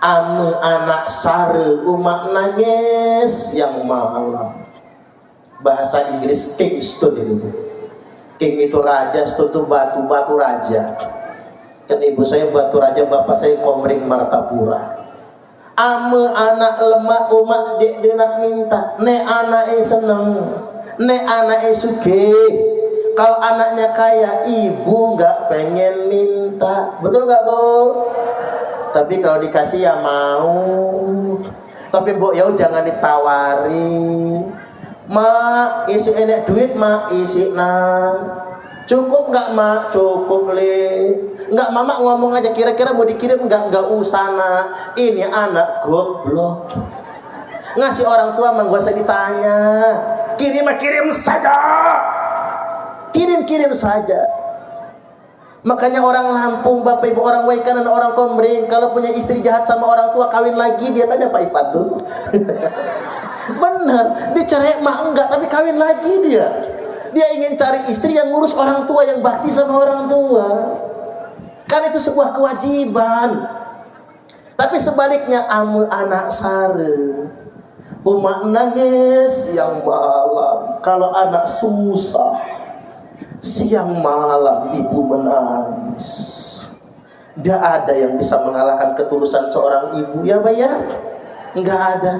Ame anak sare, umak nangis yang malam. Bahasa Inggris Kingston itu. King itu raja, stone itu batu raja. Kan ibu saya batu raja, bapak saya Komering Martapura. Ame anak lemah, umak dek denak minta. Ne anaknya seneng, ne anaknya sugih. Kalau anaknya kaya, ibu nggak pengen minta, betul nggak Bu? Tapi kalau dikasih ya mau. Tapi Bu ya jangan ditawari. Mak isi enek duit, mak isi nang. Cukup nggak mak? Cukup le. Nggak, mama ngomong aja, kira-kira mau dikirim nggak usah nak. Ini anak goblok. Ngasih orang tua mah gak usah ditanya. Kirim saja. Kirim saja. Makanya orang Lampung, Bapak Ibu, orang Waikanan, orang Komering, kalau punya istri jahat sama orang tua, kawin lagi, dia tanya Pak Ipan dulu. Benar, dicerai mah enggak, tapi kawin lagi dia. Dia ingin cari istri yang ngurus orang tua, yang bakti sama orang tua. Kan itu sebuah kewajiban. Tapi sebaliknya, ame anak sare, umak nangis siang malam. Kalau anak susah, siang malam ibu menangis. Tidak ada yang bisa mengalahkan ketulusan seorang ibu, ya Pak ya? Enggak ada.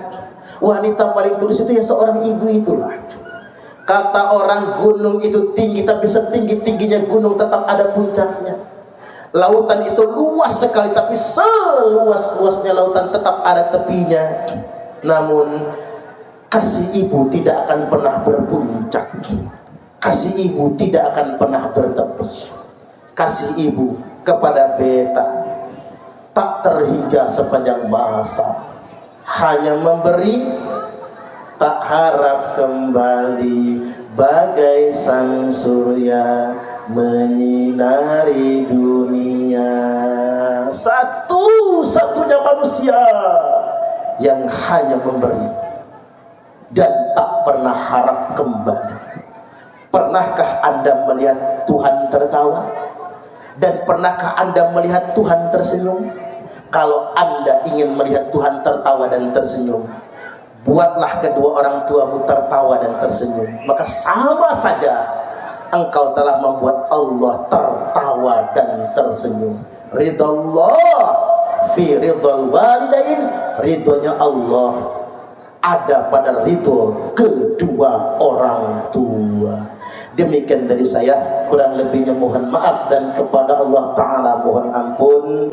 Wanita paling tulus itu ya seorang ibu itulah. Kata orang, gunung itu tinggi, tapi setinggi-tingginya gunung tetap ada puncaknya. Lautan itu luas sekali, tapi seluas-luasnya lautan tetap ada tepinya. Namun kasih ibu tidak akan pernah berpuncak. Kasih ibu tidak akan pernah bertepi. Kasih ibu kepada beta tak terhingga sepanjang masa. Hanya memberi, tak harap kembali, bagai sang surya menyinari dunia. Satu-satunya manusia yang hanya memberi dan tak pernah harap kembali. Pernahkah Anda melihat Tuhan tertawa? Dan pernahkah Anda melihat Tuhan tersenyum? Kalau Anda ingin melihat Tuhan tertawa dan tersenyum, buatlah kedua orang tuamu tertawa dan tersenyum. Maka sama saja engkau telah membuat Allah tertawa dan tersenyum. Ridallah fi ridal walidain, ridhonya Allah ada pada ridho kedua orang tua. Demikian dari saya, kurang lebihnya mohon maaf, dan kepada Allah Ta'ala mohon ampun.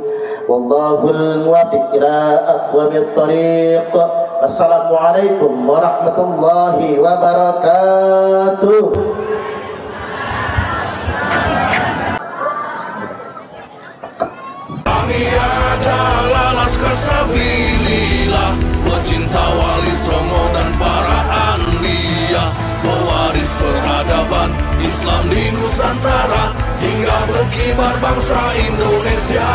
Wallahul muwaffiq ila aqwamit thariq. Wassalamualaikum warahmatullahi wabarakatuh. Kami adalah Laskar Sabilillah, pecinta Wali Songo dan para anbiya, pewaris peradaban Islam di Nusantara hingga berkibar bangsa Indonesia.